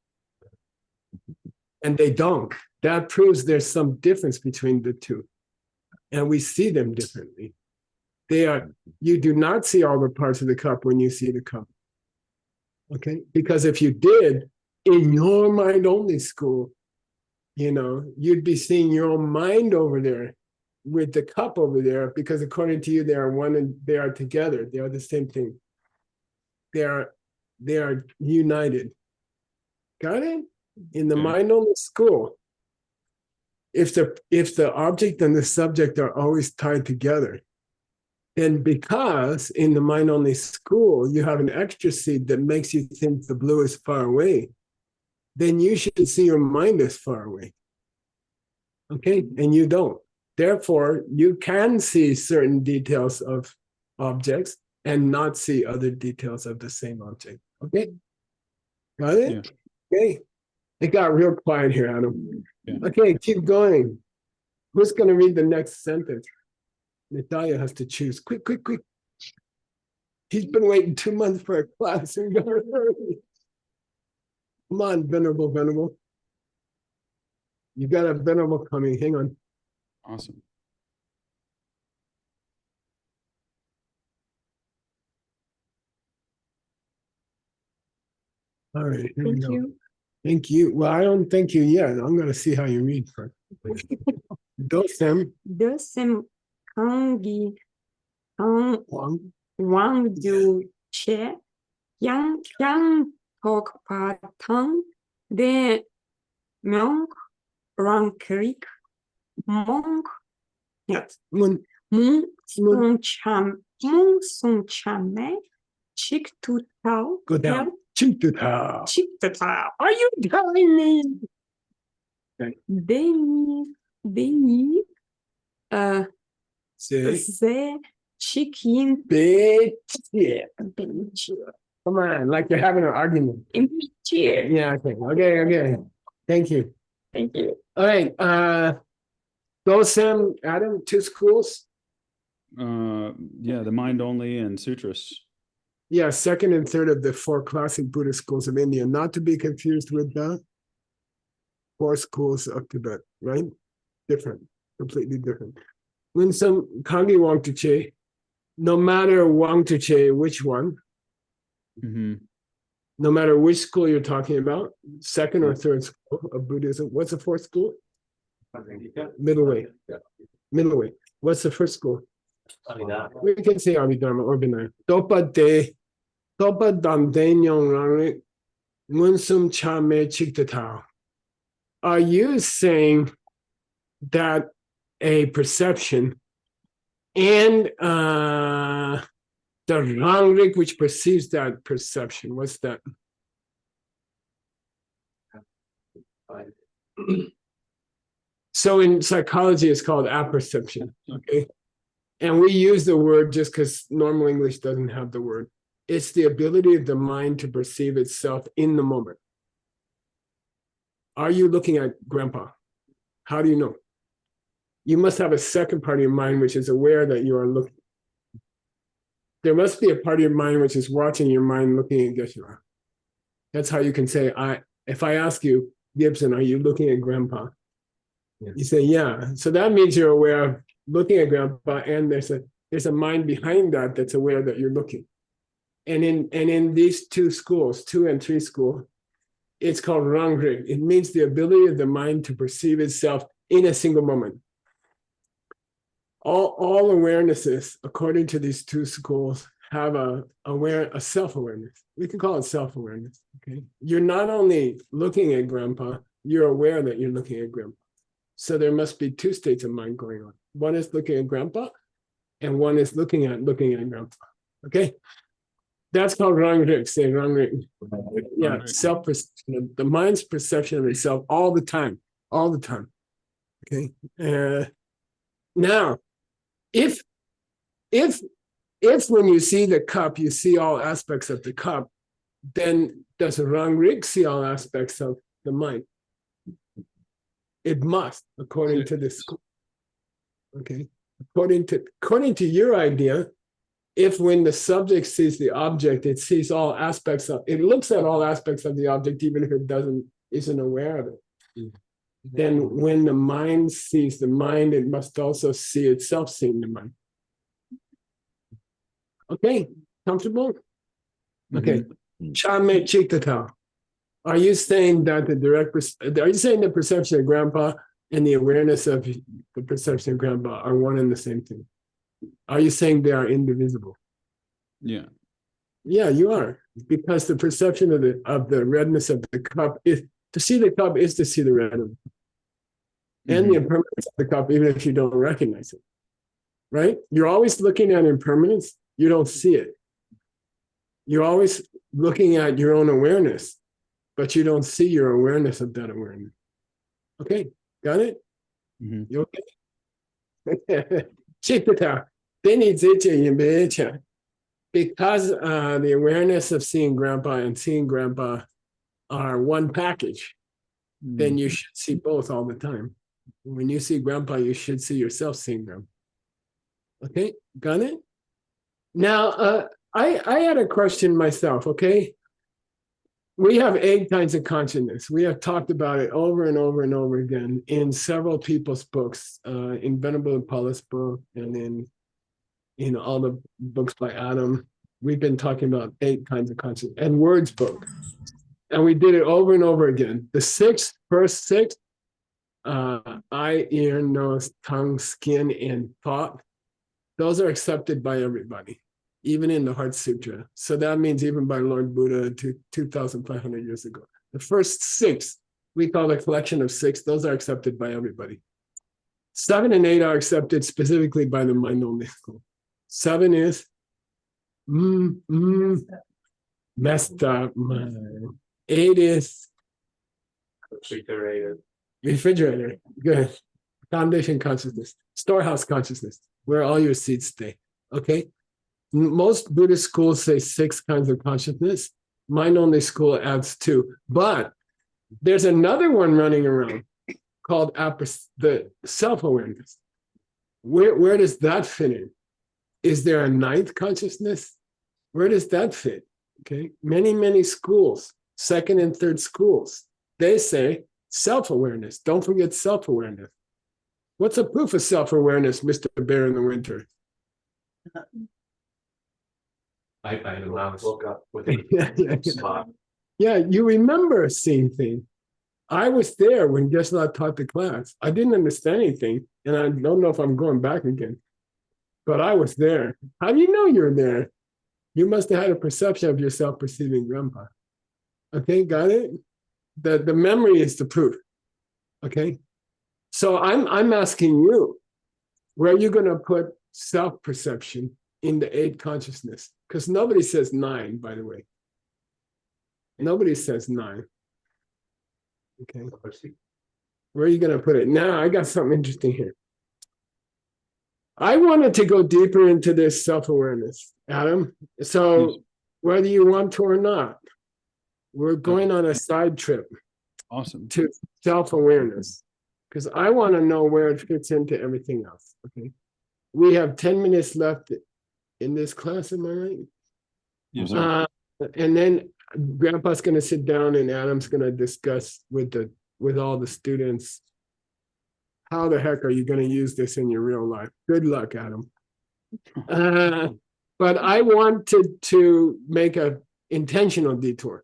[SPEAKER 3] And they don't. That proves there's some difference between the two. And we see them differently. You do not see all the parts of the cup when you see the cup. Okay? Because if you did, in your mind only school, you'd be seeing your own mind over there with the cup over there, because according to you, they are one and they are together. They are the same thing. They are united. Got it? In the
[SPEAKER 5] Okay.
[SPEAKER 3] mind only school, if the object and the subject are always tied together, then because in the mind only school you have an extra seed that makes you think the blue is far away, then you should see your mind as far away. Okay? And you don't. Therefore, you can see certain details of objects and not see other details of the same object. Okay? Got it?
[SPEAKER 5] Yeah.
[SPEAKER 3] Okay. It got real quiet here, Adam.
[SPEAKER 5] Yeah.
[SPEAKER 3] Okay, keep going. Who's going to read the next sentence? Natalia has to choose. Quick. He's been waiting 2 months for a class. We gotta hurry. Come on, Venerable. You got a Venerable coming. Hang on.
[SPEAKER 5] Awesome.
[SPEAKER 3] All right. Here we
[SPEAKER 8] Thank
[SPEAKER 3] go.
[SPEAKER 8] you.
[SPEAKER 3] Thank you. Well, I don't thank you yet. I'm going to see how you read first. Dosem
[SPEAKER 8] Deuxième kangi
[SPEAKER 3] Wang
[SPEAKER 8] wang du che yang tok patang de myong rankrik mong
[SPEAKER 3] Yes. Mun
[SPEAKER 8] mung sung chame chik tu tao
[SPEAKER 3] go down. Chintutao.
[SPEAKER 8] chik tu tao. Are you telling me?
[SPEAKER 3] Okay.
[SPEAKER 8] Beni
[SPEAKER 3] Say
[SPEAKER 8] ze chicken
[SPEAKER 3] bitch. Yeah.
[SPEAKER 8] bench
[SPEAKER 3] Come on, like you're having an argument.
[SPEAKER 8] chair.
[SPEAKER 3] Yeah, okay. Thank you.
[SPEAKER 8] Thank you.
[SPEAKER 3] All right. Dosem, Adam, 2 schools.
[SPEAKER 5] Yeah, the mind only and sutras.
[SPEAKER 3] Yeah, 2nd and 3rd of the 4 classic Buddhist schools of India, not to be confused with the 4 schools of Tibet, right? Different, completely different. Winsome Kangi Wang Tu Che, no matter Wang Tu Che, which one,
[SPEAKER 5] Mhm.
[SPEAKER 3] no matter which school you're talking about, second or third school of Buddhism. What's the fourth school? Middle way. Middle way. What's the first school? We can say Abhidharma or Vinaya. Topa dam de nyong rang munsum cha me chiktatao. Are you saying that a perception and the rangrik which perceives that perception, what's that? So in psychology, it's called apperception. Okay. And we use the word just because normal English doesn't have the word. It's the ability of the mind to perceive itself in the moment. Are you looking at grandpa? How do you know? You must have a second part of your mind which is aware that you are looking. There must be a part of your mind which is watching your mind looking at Geshe. That's how you can say, if I ask you, Gibson, are you looking at grandpa? Yeah. You say, yeah. So that means you're aware of looking at grandpa, and there's a mind behind that that's aware that you're looking. And in these two schools, 2 and 3 school, it's called rangrig. It means the ability of the mind to perceive itself in a single moment. All awarenesses, according to these 2 schools, have a self-awareness. We can call it self-awareness. Okay, you're not only looking at grandpa, you're aware that you're looking at grandpa. So there must be 2 states of mind going on. One is looking at grandpa, and one is looking at grandpa. Okay, that's called rangrig. Say rangrig. Yeah, self-perception. The mind's perception of itself all the time. Okay. Now, if when you see the cup, you see all aspects of the cup, then does rangrig see all aspects of the mind? It must, according to this school. Okay. According to your idea, if when the subject sees the object, it sees all aspects of it, looks at all aspects of the object, even if it isn't aware of it. Then when the mind sees the mind, it must also see itself seeing the mind. Okay, comfortable? Okay. Chame chiktata. Are you saying that are you saying the perception of grandpa and the awareness of the perception of grandpa are one and the same thing? Are you saying they are indivisible?
[SPEAKER 5] Yeah.
[SPEAKER 3] Yeah, you are. Because the perception of the redness of the cup is to see the cup is to see the red of it. And the impermanence of the cup, even if you don't recognize it. Right? You're always looking at impermanence, you don't see it. You're always looking at your own awareness, but you don't see your awareness of that awareness. Okay, got it? You okay? Because the awareness of seeing grandpa and seeing grandpa are one package, then you should see both all the time. When you see grandpa, you should see yourself seeing them. Okay, got it? Now, I had a question myself, okay? We have 8 kinds of consciousness. We have talked about it over and over and over again in several people's books, in Venerable Paulus' book, and in all the books by Adam. We've been talking about 8 kinds of consciousness, and Word's book. And we did it over and over again. The first six, eye, ear, nose, tongue, skin, and thought, those are accepted by everybody, even in the Heart Sutra. So that means even by Lord Buddha 2,500 years ago. The first 6, we call the collection of 6, those are accepted by everybody. 7 and 8 are accepted specifically by the mind-only school. 7 is messed up mind. 8 is refrigerator. Good. Foundation consciousness. Storehouse consciousness, where all your seeds stay. Okay. Most Buddhist schools say 6 kinds of consciousness. Mind-only school adds 2. But there's another one running around called the self-awareness. Where does that fit in? Is there a 9th consciousness? Where does that fit? Okay. Many schools, 2nd and 3rd schools, they say self-awareness. Don't forget self-awareness. What's a proof of self-awareness, Mr. Bear in the Winter?
[SPEAKER 7] I woke up with
[SPEAKER 3] Yeah, yeah, you remember seeing things. I was there when Geshe taught the class. I didn't understand anything, and I don't know if I'm going back again. But I was there. How do you know you're there? You must have had a perception of yourself perceiving grandpa. Okay, got it? The memory is the proof. Okay. So I'm asking you, where are you going to put self-perception in the 8 consciousness? Because nobody says 9, by the way. Nobody says 9. Okay. Where are you going to put it? Now, I got something interesting here. I wanted to go deeper into this self-awareness, Adam. So
[SPEAKER 5] Yes.
[SPEAKER 3] whether you want to or not, we're going on a side trip
[SPEAKER 5] Awesome.
[SPEAKER 3] to self-awareness because I want to know where it fits into everything else. Okay. We have 10 minutes left in this class, am I right?
[SPEAKER 5] Yes, sir.
[SPEAKER 3] And then Grandpa's going to sit down and Adam's going to discuss with all the students, how the heck are you going to use this in your real life? Good luck, Adam. But I wanted to make an intentional detour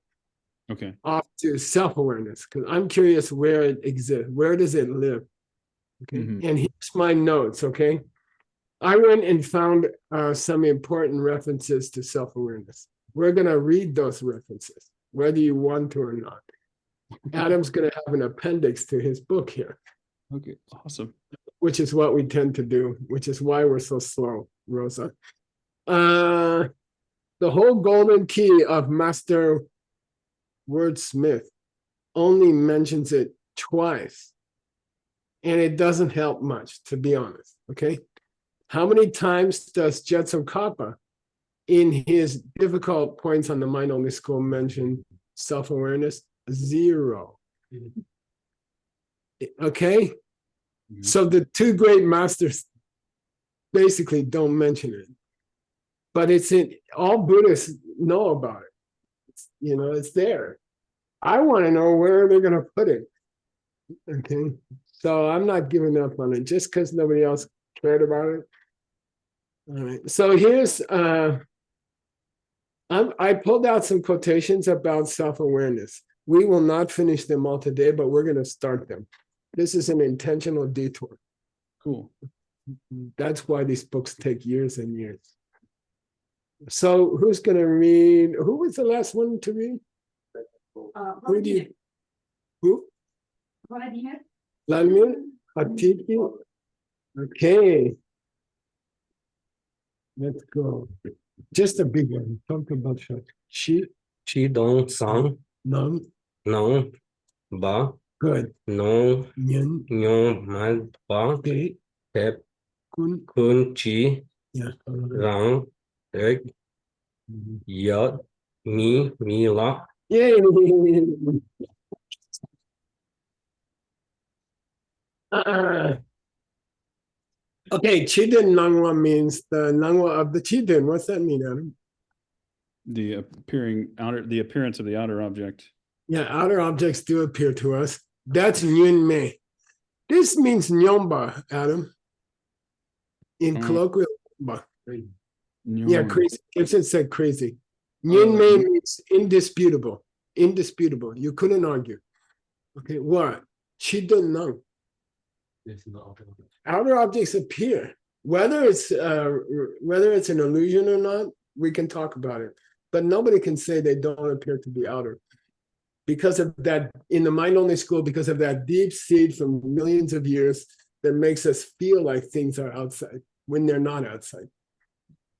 [SPEAKER 5] Okay.
[SPEAKER 3] off to self-awareness because I'm curious where it exists. Where does it live? Okay. And here's my notes. Okay. I went and found some important references to self-awareness. We're going to read those references, whether you want to or not. Adam's going to have an appendix to his book here.
[SPEAKER 5] Okay. Awesome.
[SPEAKER 3] Which is what we tend to do, which is why we're so slow, Rosa. The whole golden key of Master Wordsmith only mentions it twice. And it doesn't help much, to be honest, okay? How many times does Jetson Kappa, in his difficult points on the mind-only school, mention self-awareness? 0. Okay? So the 2 great masters basically don't mention it. But it's in all Buddhists know about it. It's there. I want to know where they're going to put it. Okay. So I'm not giving up on it just because nobody else cared about it. All right. So here's I pulled out some quotations about self-awareness. We will not finish them all today, but we're going to start them. This is an intentional detour.
[SPEAKER 5] Cool.
[SPEAKER 3] That's why these books take years and years. So who's going to read? Who was the last one to read? Who do you? Who? Vladimir? Atiki? Okay. Let's go. Just a big one. Talk about shot.
[SPEAKER 7] Chi Dong Sang
[SPEAKER 3] Nam.
[SPEAKER 7] Nong Ba
[SPEAKER 3] Good.
[SPEAKER 7] Nong
[SPEAKER 3] Nyan.
[SPEAKER 7] Nyong Man Ba
[SPEAKER 3] Te.
[SPEAKER 7] Tep
[SPEAKER 3] Kun.
[SPEAKER 7] Kun Chi
[SPEAKER 3] Yeah.
[SPEAKER 7] Rang Ek Yat Mi Mi La.
[SPEAKER 3] Yay. Okay, Chiden Nangwa means the Nangwa of the Chiden. What's that mean, Adam?
[SPEAKER 5] The appearance of the outer object.
[SPEAKER 3] Yeah, outer objects do appear to us. That's Nyun Me. This means Nyomba, Adam. In colloquial, yeah, crazy. Gibson said crazy. Nyun Me means indisputable. Indisputable. You couldn't argue. Okay, what? Chiden Nang. Outer objects appear. Whether it's an illusion or not, we can talk about it. But nobody can say they don't appear to be outer. Because of that, in the mind-only school, because of that deep seed from millions of years that makes us feel like things are outside when they're not outside.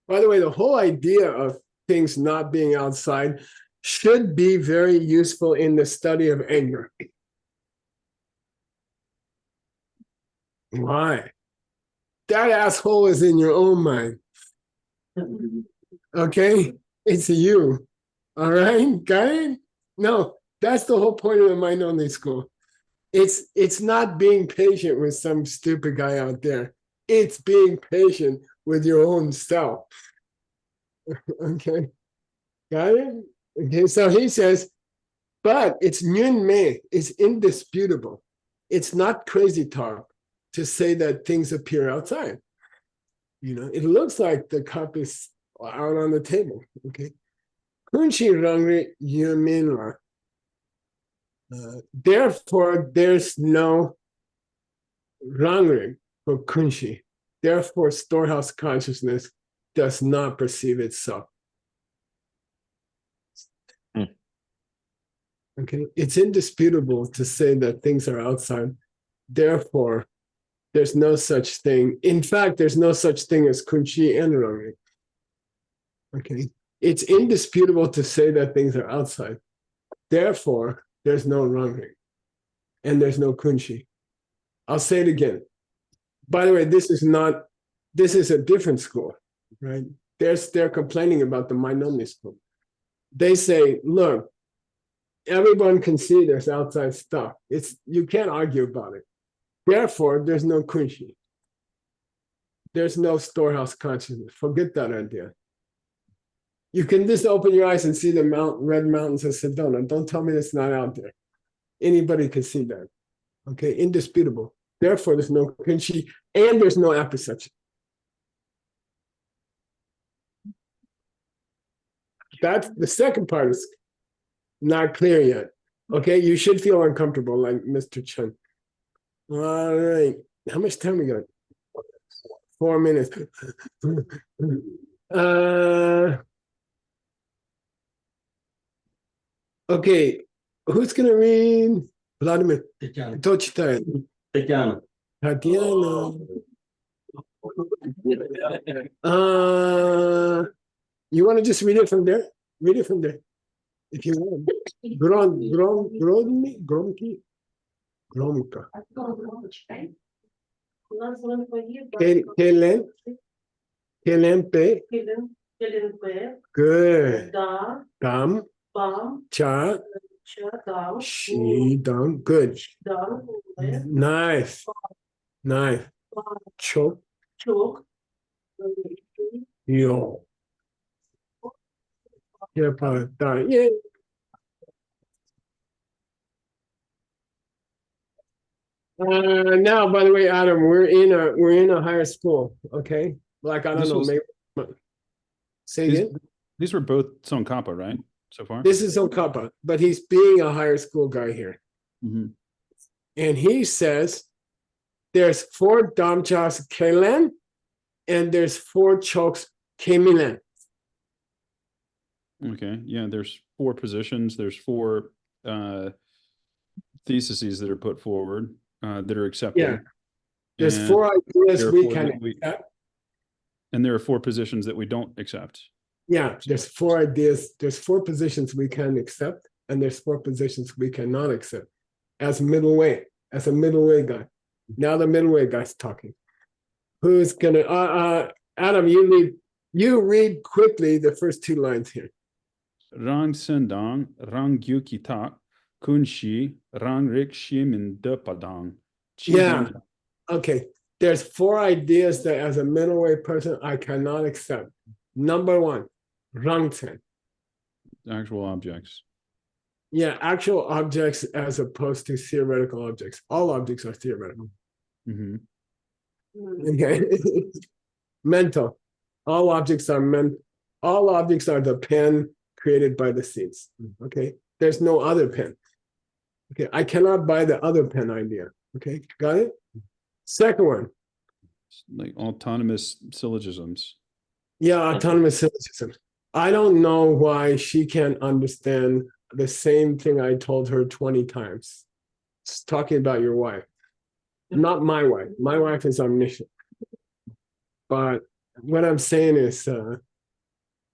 [SPEAKER 3] By the way, the whole idea of things not being outside should be very useful in the study of anger. Why? That asshole is in your own mind. Okay? It's you. All right? Got it? No, that's the whole point of the mind-only school. It's not being patient with some stupid guy out there. It's being patient with your own self. Okay? Got it? Okay, so he says, but it's Nyun Me, it's indisputable. It's not crazy talk. to say that things appear outside. It looks like the cup is out on the table. Okay. Kunshi rangri yuminla. Therefore, there's no rangri for kunshi. Therefore, storehouse consciousness does not perceive itself. Okay, it's indisputable to say that things are outside. Therefore, there's no such thing. In fact, there's no such thing as kunshi and rangri. Okay, it's indisputable to say that things are outside. Therefore, there's no rangri, and there's no kunshi. I'll say it again. By the way, this is a different school, right? They're complaining about the Mainomni school. They say, look, everyone can see there's outside stuff. You can't argue about it. Therefore, there's no kunshi. There's no storehouse consciousness. Forget that idea. You can just open your eyes and see the red mountains of Sedona. Don't tell me it's not out there. Anybody can see that. Okay, indisputable. Therefore, there's no kunshi and there's no apperception. That's the second part is not clear yet. Okay, you should feel uncomfortable like Mr. Chen. All right, how much time we got? 4 minutes. Okay, who's gonna read? Vladimir. Tochita.
[SPEAKER 7] Tatiana.
[SPEAKER 3] Tatiana. You want to just read it from there? Read it from there. If you want. Gromki. Gromka. Kelempe. Good. Dam. Cha. She. Dam. Good. Nice. Nice. Chok. Yo. Yeah. Now, by the way, Adam, we're in a higher school. Okay, like I don't know, maybe. Say again.
[SPEAKER 5] These were both Tsongkhapa, right? So far.
[SPEAKER 3] This is Okapa, but he's being a higher school guy here,
[SPEAKER 5] Mm-hmm.
[SPEAKER 3] and he says there's 4 damchas kelen, and there's 4 choks kemilen.
[SPEAKER 5] Okay, yeah, there's 4 positions. There's 4 theses that are put forward that are accepted.
[SPEAKER 3] Yeah, there's
[SPEAKER 5] And
[SPEAKER 3] 4 ideas
[SPEAKER 5] there are
[SPEAKER 3] we
[SPEAKER 5] 4
[SPEAKER 3] can
[SPEAKER 5] that we-
[SPEAKER 3] accept.
[SPEAKER 5] And there are 4 positions that we don't accept.
[SPEAKER 3] Yeah, there's 4 ideas. There's 4 positions we can accept, and there's 4 positions we cannot accept as middle way, as a middle way guy. Now the middle way guy's talking. Who's gonna? Adam, you read quickly the first 2 lines here.
[SPEAKER 5] Rang sendang, rang gyuki tak, kunshi, rang rik shimin de padang.
[SPEAKER 3] Yeah. Okay. There's 4 ideas that as a middle way person I cannot accept. Number 1, rangten.
[SPEAKER 5] Actual objects.
[SPEAKER 3] Yeah, actual objects as opposed to theoretical objects. All objects are theoretical.
[SPEAKER 5] Mm-hmm.
[SPEAKER 3] Okay. Mental. All objects are all objects are the pen created by the seeds. Okay. There's no other pen. Okay. I cannot buy the other pen idea. Okay. Got it? Second one.
[SPEAKER 5] Like autonomous syllogisms.
[SPEAKER 3] Yeah, autonomous syllogisms. I don't know why she can't understand the same thing I told her 20 times. It's talking about your wife. Not my wife. My wife is omniscient. But what I'm saying is,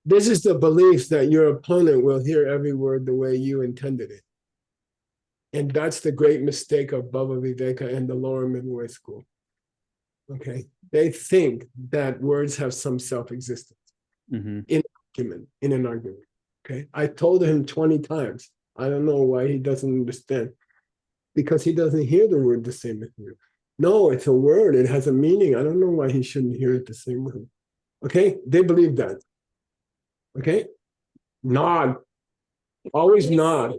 [SPEAKER 3] this is the belief that your opponent will hear every word the way you intended it. And that's the great mistake of Bhava Viveka and the lower midway school. Okay. They think that words have some self-existence in an argument. Okay. I told him 20 times. I don't know why he doesn't understand. Because he doesn't hear the word the same as you. No, it's a word. It has a meaning. I don't know why he shouldn't hear it the same way. Okay. They believe that. Okay. Nod. Always nod.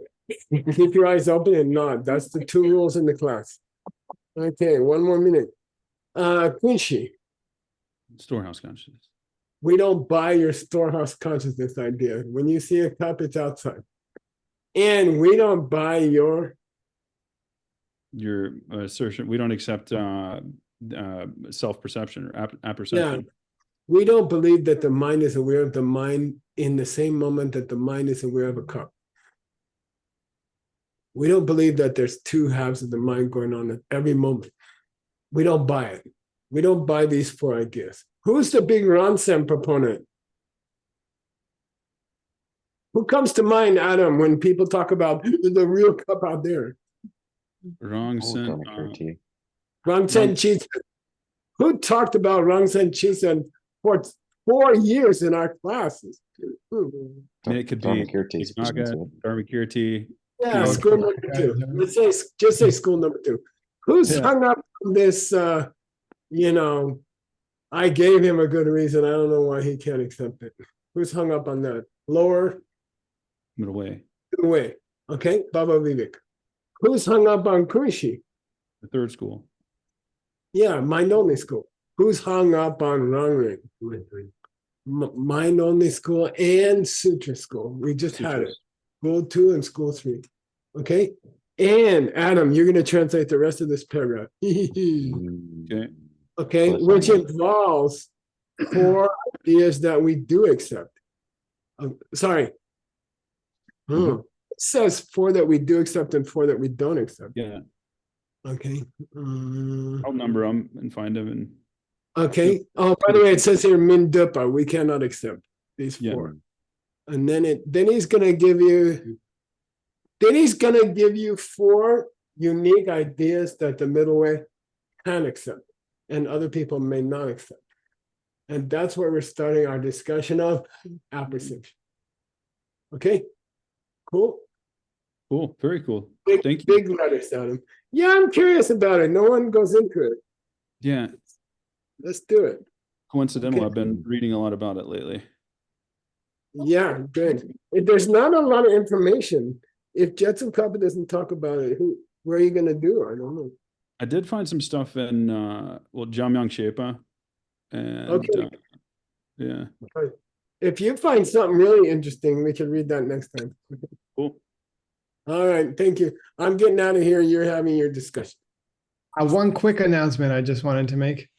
[SPEAKER 3] Keep your eyes open and nod. That's the 2 rules in the class. Okay, 1 more minute. Kunshi,
[SPEAKER 5] Storehouse consciousness.
[SPEAKER 3] we don't buy your storehouse consciousness idea. When you see a cup, it's outside. And we don't buy your
[SPEAKER 5] assertion. We don't accept self-perception or apperception.
[SPEAKER 3] we don't believe that the mind is aware of the mind in the same moment that the mind is aware of a cup. We don't believe that there's two halves of the mind going on at every moment. We don't buy it. We don't buy these four ideas. Who's the big Ronsen proponent? Who comes to mind, Adam, when people talk about the real cup out there?
[SPEAKER 5] Wrong sense.
[SPEAKER 3] Rangsen Chisen. Who talked about Rangsen Chisen for 4 years in our classes?
[SPEAKER 5] It could be Dharmakirti.
[SPEAKER 3] Yeah, school number 2. Let's say, just say school number 2. Who's hung up on this? I gave him a good reason. I don't know why he can't accept it. Who's hung up on that? Lower,
[SPEAKER 5] middle way.
[SPEAKER 3] Middle way. Okay, Baba Vivek. Who's hung up on Kurishi?
[SPEAKER 5] The third school.
[SPEAKER 3] Yeah, mind only school. Who's hung up on Rangring? Mind only school and Sutra school. We just had it. School 2 and school 3. Okay. And Adam, you're going to translate the rest of this paragraph.
[SPEAKER 5] Okay.
[SPEAKER 3] Okay, which involves 4 ideas that we do accept. Sorry. It says 4 that we do accept and 4 that we don't accept.
[SPEAKER 5] Yeah.
[SPEAKER 3] Okay.
[SPEAKER 5] I'll number them and find them. And
[SPEAKER 3] okay. Oh, by the way, it says here Mindupa. We cannot accept these 4. And then he's gonna give you 4 unique ideas that the middle way can accept and other people may not accept. And that's where we're starting our discussion of apperception. Okay, cool.
[SPEAKER 5] Cool, very cool.
[SPEAKER 3] Thank you. Big letters, Adam. Yeah, I'm curious about it. No one goes into it.
[SPEAKER 5] Yeah.
[SPEAKER 3] Let's do it.
[SPEAKER 5] Coincidental,
[SPEAKER 3] Okay.
[SPEAKER 5] I've been reading a lot about it lately.
[SPEAKER 3] Yeah, good. There's not a lot of information. If Jetson Kappa doesn't talk about it, where are you going to do? I don't know.
[SPEAKER 5] I did find some stuff in Jamyang Shepa. And
[SPEAKER 3] Okay.
[SPEAKER 5] yeah.
[SPEAKER 3] If you find something really interesting, we can read that next time.
[SPEAKER 5] Cool.
[SPEAKER 3] All right, thank you. I'm getting out of here. You're having your discussion.
[SPEAKER 1] One quick announcement I just wanted to make.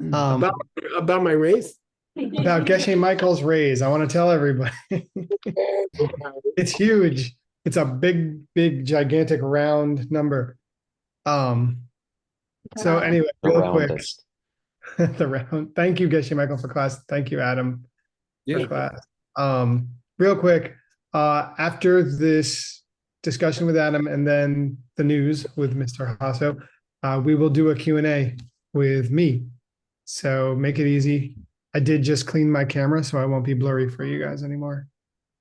[SPEAKER 3] About my race?
[SPEAKER 1] About Geshe Michael's raise. I want to tell everybody. It's huge. It's a big, gigantic round number. So anyway, real quick. The round. Thank you, Geshe Michael, for class. Thank you, Adam, for class. Real quick, after this discussion with Adam and then the news with Mr. Hasso, we will do a Q&A with me. So make it easy. I did just clean my camera, so I won't be blurry for you guys anymore.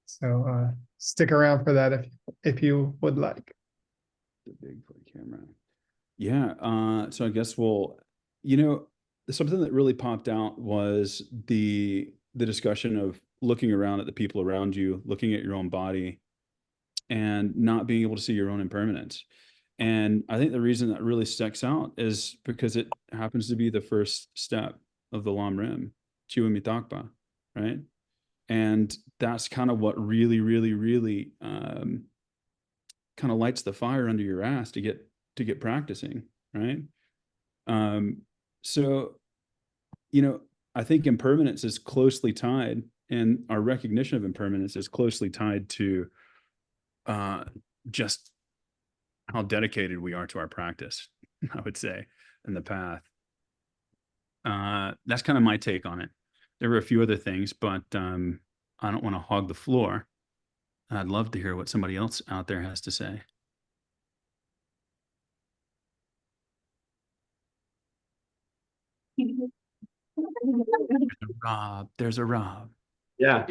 [SPEAKER 1] So stick around for that if you would like.
[SPEAKER 5] The big camera. Yeah. So I guess something that really popped out was the discussion of looking around at the people around you, looking at your own body, and not being able to see your own impermanence. And I think the reason that really sticks out is because it happens to be the first step of the Lam Rim, Chiwa Mitakpa, right? And that's kind of what really, really, really kind of lights the fire under your ass to get practicing, right? So, I think impermanence is closely tied, and our recognition of impermanence is closely tied to just how dedicated we are to our practice, I would say, in the path. That's kind of my take on it. There were a few other things, but I don't want to hog the floor. I'd love to hear what somebody else out there has to say. There's a Rob.
[SPEAKER 9] Yeah.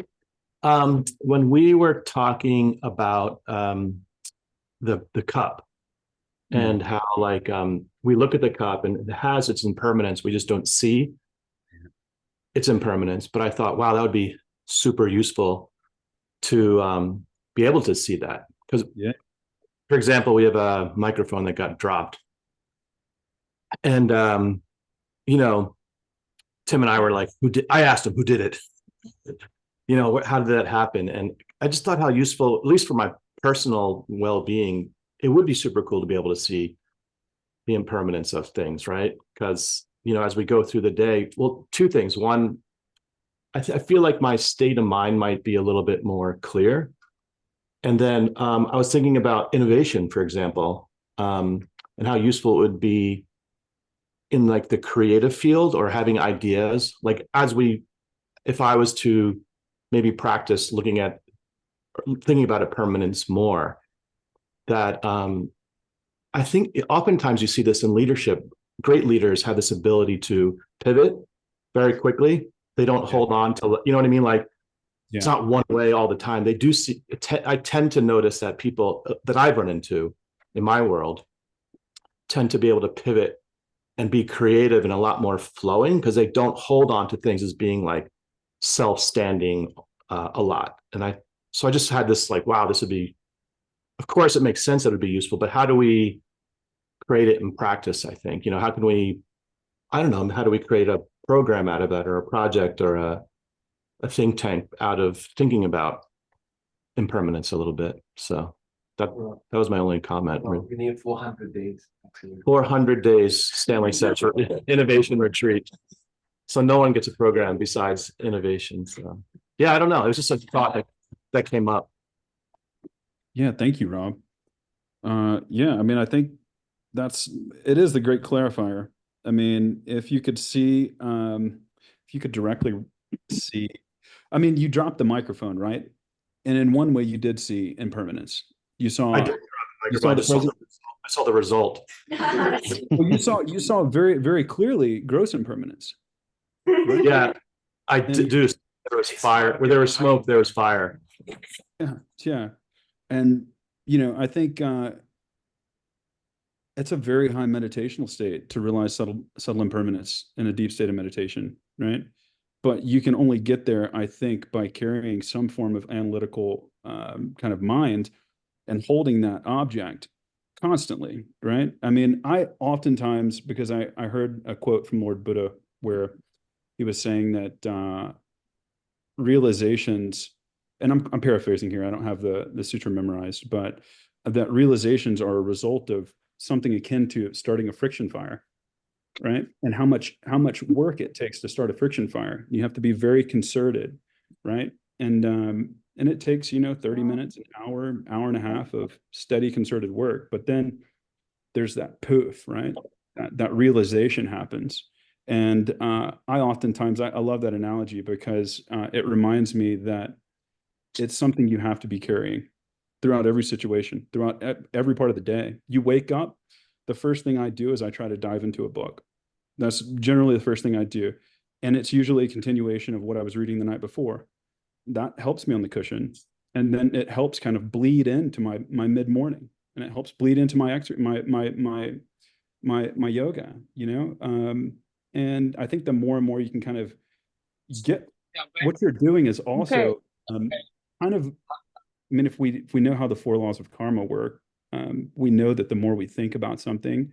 [SPEAKER 9] When we were talking about the cup and how we look at the cup and it has its impermanence, we just don't see its impermanence. But I thought, wow, that would be super useful to be able to see that. Because, for example, we have a microphone that got dropped. And you know, Tim and I were like, I asked him, who did it? You know, how did that happen? And I just thought how useful, at least for my personal well-being, it would be super cool to be able to see the impermanence of things, right? Because, you know, as we go through the day, well, two things. One, I feel like my state of mind might be a little bit more clear. And then I was thinking about innovation, for example, and how useful it would be in like the creative field or having ideas. Like if I was to maybe practice thinking about impermanence more, that I think oftentimes you see this in leadership. Great leaders have this ability to pivot very quickly. They don't hold on to, you know what I mean? Like it's not one way all the time. They do see, I tend to notice that people that I've run into in my world tend to be able to pivot and be creative and a lot more flowing because they don't hold on to things as being like self-standing a lot. So I just had this like, wow, this would be, of course it makes sense that it would be useful, but how do we create it in practice? I think, you know, how can we, I don't know, how do we create a program out of that or a project or a think tank out of thinking about impermanence a little bit? So that was my only comment.
[SPEAKER 10] Well, we need 400 days.
[SPEAKER 9] 400 days, Stanley said, for innovation retreat. So no one gets a program besides innovation. So yeah, I don't know. It was just a thought that came up.
[SPEAKER 5] Yeah, thank you, Rob. Yeah, I mean, I think it is the great clarifier. I mean, if you could directly see, I mean, you dropped the microphone, right? And in one way you did see impermanence. You saw, I
[SPEAKER 9] saw the result.
[SPEAKER 5] Well, you saw very, very clearly gross impermanence.
[SPEAKER 9] Right? Yeah, I do. There was fire. Where there was smoke, there was fire.
[SPEAKER 5] Yeah. And, you know, I think it's a very high meditational state to realize subtle impermanence in a deep state of meditation, right? But you can only get there, I think, by carrying some form of analytical kind of mind and holding that object constantly, right? I mean, I oftentimes, because I heard a quote from Lord Buddha where he was saying that realizations, and I'm paraphrasing here, I don't have the sutra memorized, but that realizations are a result of something akin to starting a friction fire, right? And how much work it takes to start a friction fire. You have to be very concerted, right? And it takes, 30 minutes, an hour and a half of steady concerted work. But then there's that poof, right? That realization happens. And I oftentimes, I love that analogy because it reminds me that it's something you have to be carrying throughout every situation, throughout every part of the day. You wake up, the first thing I do is I try to dive into a book. That's generally the first thing I do. And it's usually a continuation of what I was reading the night before. That helps me on the cushion. And then it helps kind of bleed into my mid-morning. And it helps bleed into my my yoga, and I think the more and more you can kind of get what you're doing is also kind of, I mean, if we know how the 4 laws of karma work, we know that the more we think about something,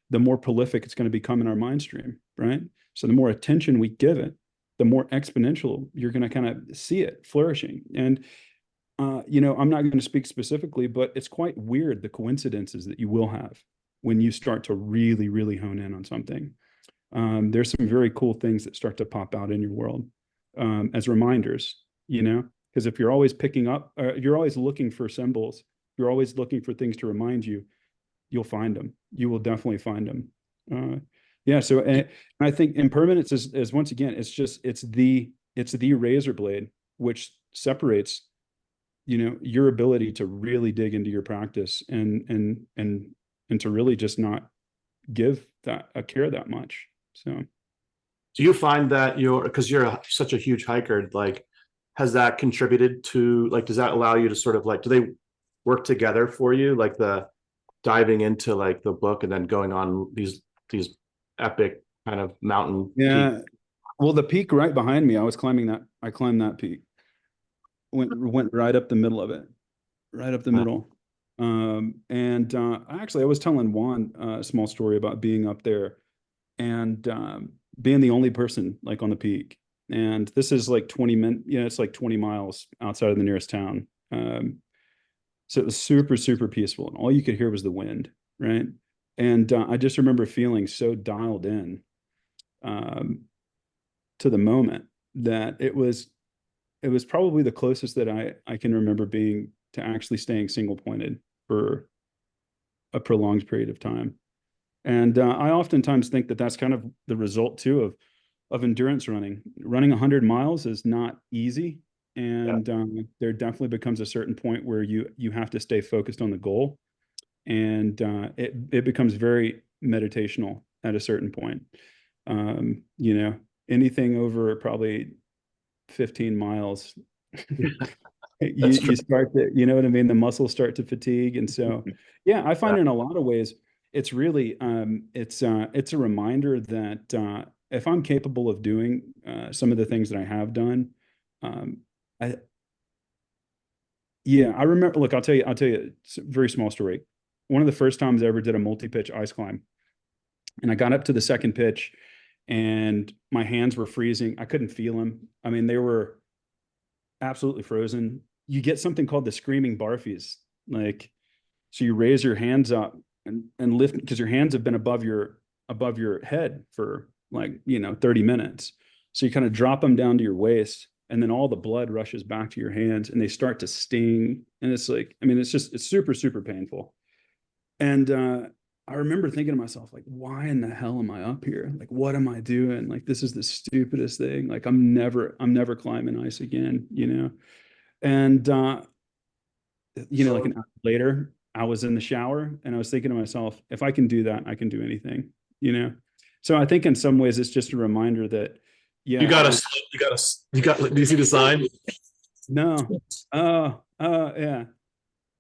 [SPEAKER 5] the more prolific it's going to become in our mind stream, right? So the more attention we give it, the more exponential you're going to kind of see it flourishing. And, I'm not going to speak specifically, but it's quite weird, the coincidences that you will have when you start to really, really hone in on something. There's some very cool things that start to pop out in your world as reminders, because if you're always picking up, you're always looking for symbols, you're always looking for things to remind you, you'll find them. You will definitely find them. Yeah. So, and I think impermanence is once again, it's the razor blade, which separates, your ability to really dig into your practice and to really just not give that a care that much. So
[SPEAKER 9] do you find that because you're such a huge hiker, like, has that contributed to, like, does that allow you to sort of like, do they work together for you? Like the diving into like the book and then going on these epic kind of mountain.
[SPEAKER 5] Yeah. Peak. Well, the peak right behind me, I climbed that peak. Went right up the middle of it, right up the middle. Actually, I was telling Juan a small story about being up there, and being the only person like on the peak. And this is like 20 minutes, it's like 20 miles outside of the nearest town. So it was super, super peaceful. And all you could hear was the wind, right? And I just remember feeling so dialed in to the moment that it was probably the closest that I can remember being to actually staying single pointed for a prolonged period of time. And I oftentimes think that that's kind of the result too of endurance running. Running 100 miles is not easy, and there definitely becomes a certain point where you have to stay focused on the goal, and it becomes very meditational at a certain point. Anything over probably 15 miles, you start to, you know what I mean? The muscles start to fatigue. And so, yeah, I find in a lot of ways, it's really, it's a reminder that if I'm capable of doing some of the things that I have done, I remember, look, I'll tell you, it's a very small story. One of the first times I ever did a multi-pitch ice climb, and I got up to the second pitch and my hands were freezing. I couldn't feel them. I mean, they were absolutely frozen. You get something called the screaming barfies. Like, so you raise your hands up and lift, because your hands have been above your head for like, 30 minutes. So you kind of drop them down to your waist, and then all the blood rushes back to your hands and they start to sting. And it's like, I mean, it's super, super painful. And I remember thinking to myself, like, why in the hell am I up here? Like, what am I doing? Like, this is the stupidest thing. Like, I'm never climbing ice again, And like an hour later, I was in the shower and I was thinking to myself, if I can do that, I can do anything, So I think in some ways it's just a reminder that, yeah.
[SPEAKER 9] Do you see the sign?
[SPEAKER 5] No. Yeah.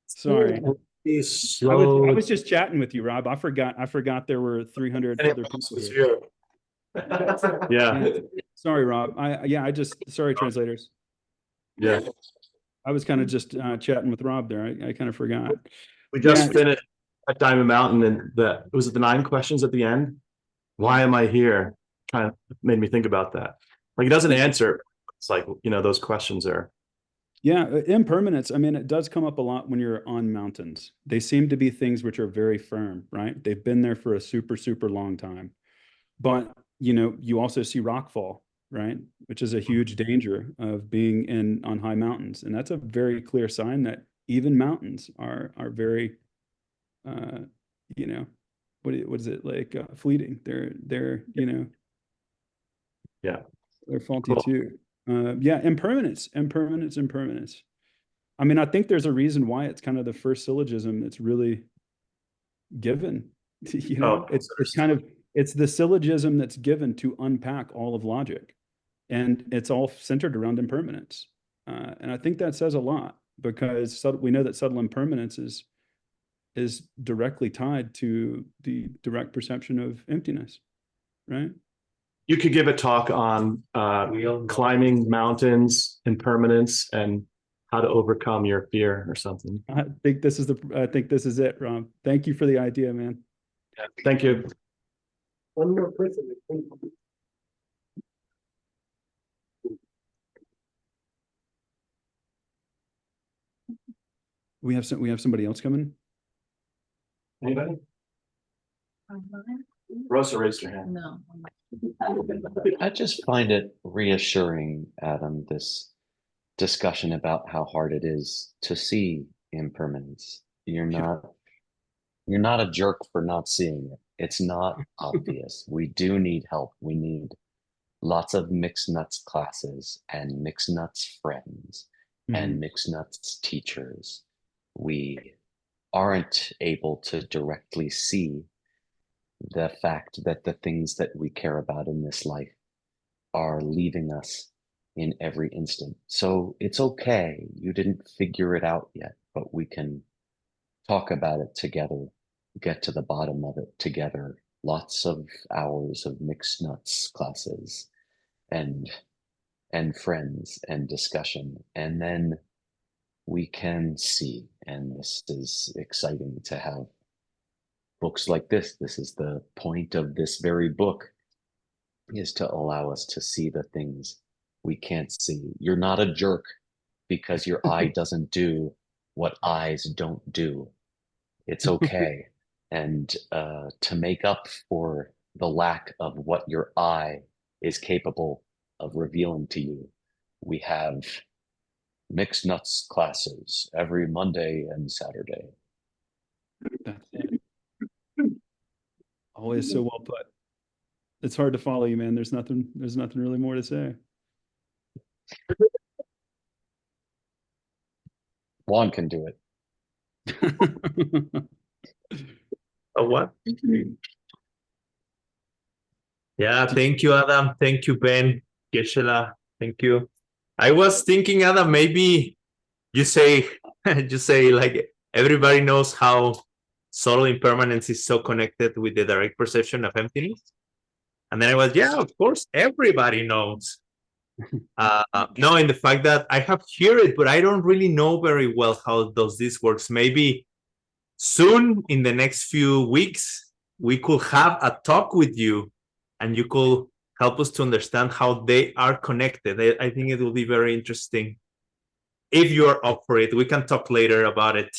[SPEAKER 5] Sorry. I
[SPEAKER 9] Slow.
[SPEAKER 5] was just chatting with you, Rob. I forgot there were 300 other people here.
[SPEAKER 9] Yeah.
[SPEAKER 5] Sorry, Rob. Sorry, translators.
[SPEAKER 9] Yeah.
[SPEAKER 5] I was kind of just chatting with Rob there. I kind of forgot.
[SPEAKER 9] We just finished at Diamond Mountain, and was it the 9 questions at the end? Why am I here? Made me think about that. Like, it doesn't answer. It's like, those questions are.
[SPEAKER 5] Yeah, impermanence. I mean, it does come up a lot when you're on mountains. They seem to be things which are very firm, right? They've been there for a super, super long time. But, you also see rockfall, right? Which is a huge danger of being on high mountains. And that's a very clear sign that even mountains are very, what is it like, fleeting. They're
[SPEAKER 9] Yeah,
[SPEAKER 5] they're faulty too. Impermanence. I mean, I think there's a reason why it's kind of the first syllogism that's really given. It's the syllogism that's given to unpack all of logic, and it's all centered around impermanence. And I think that says a lot, because we know that subtle impermanence is directly tied to the direct perception of emptiness, right?
[SPEAKER 9] You could give a talk on climbing mountains, impermanence, and how to overcome your fear or something.
[SPEAKER 5] I think this is it, Rob. Thank you for the idea, man.
[SPEAKER 9] Yeah, thank you.
[SPEAKER 3] One more person.
[SPEAKER 5] We have somebody else coming.
[SPEAKER 9] Anybody? Rosa raised her hand.
[SPEAKER 4] No.
[SPEAKER 2] I just find it reassuring, Adam, this discussion about how hard it is to see impermanence. You're not a jerk for not seeing it. It's not obvious. We do need help. We need lots of mixed nuts classes and mixed nuts friends and mixed nuts teachers. We aren't able to directly see the fact that the things that we care about in this life are leaving us in every instant. So it's okay. You didn't figure it out yet, but we can talk about it together, get to the bottom of it together. Lots of hours of mixed nuts classes and friends and discussion. And then we can see, and this is exciting to have books like this. This is the point of this very book, is to allow us to see the things we can't see. You're not a jerk because your eye doesn't do what eyes don't do. It's okay. And to make up for the lack of what your eye is capable of revealing to you, we have mixed nuts classes every Monday and Saturday.
[SPEAKER 5] That's it. Always so well put. It's hard to follow you, man. There's nothing really more to say.
[SPEAKER 2] Juan can do it.
[SPEAKER 6] Oh, what? Yeah, thank you, Adam. Thank you, Ben. Geshe, thank you. I was thinking, Adam, maybe you say like everybody knows how subtle impermanence is so connected with the direct perception of emptiness. And then I was, yeah, of course, everybody knows. Knowing the fact that I have heard it, but I don't really know very well how does this works. Maybe soon in the next few weeks, we could have a talk with you and you could help us to understand how they are connected. I think it will be very interesting. If you're up for it, we can talk later about it.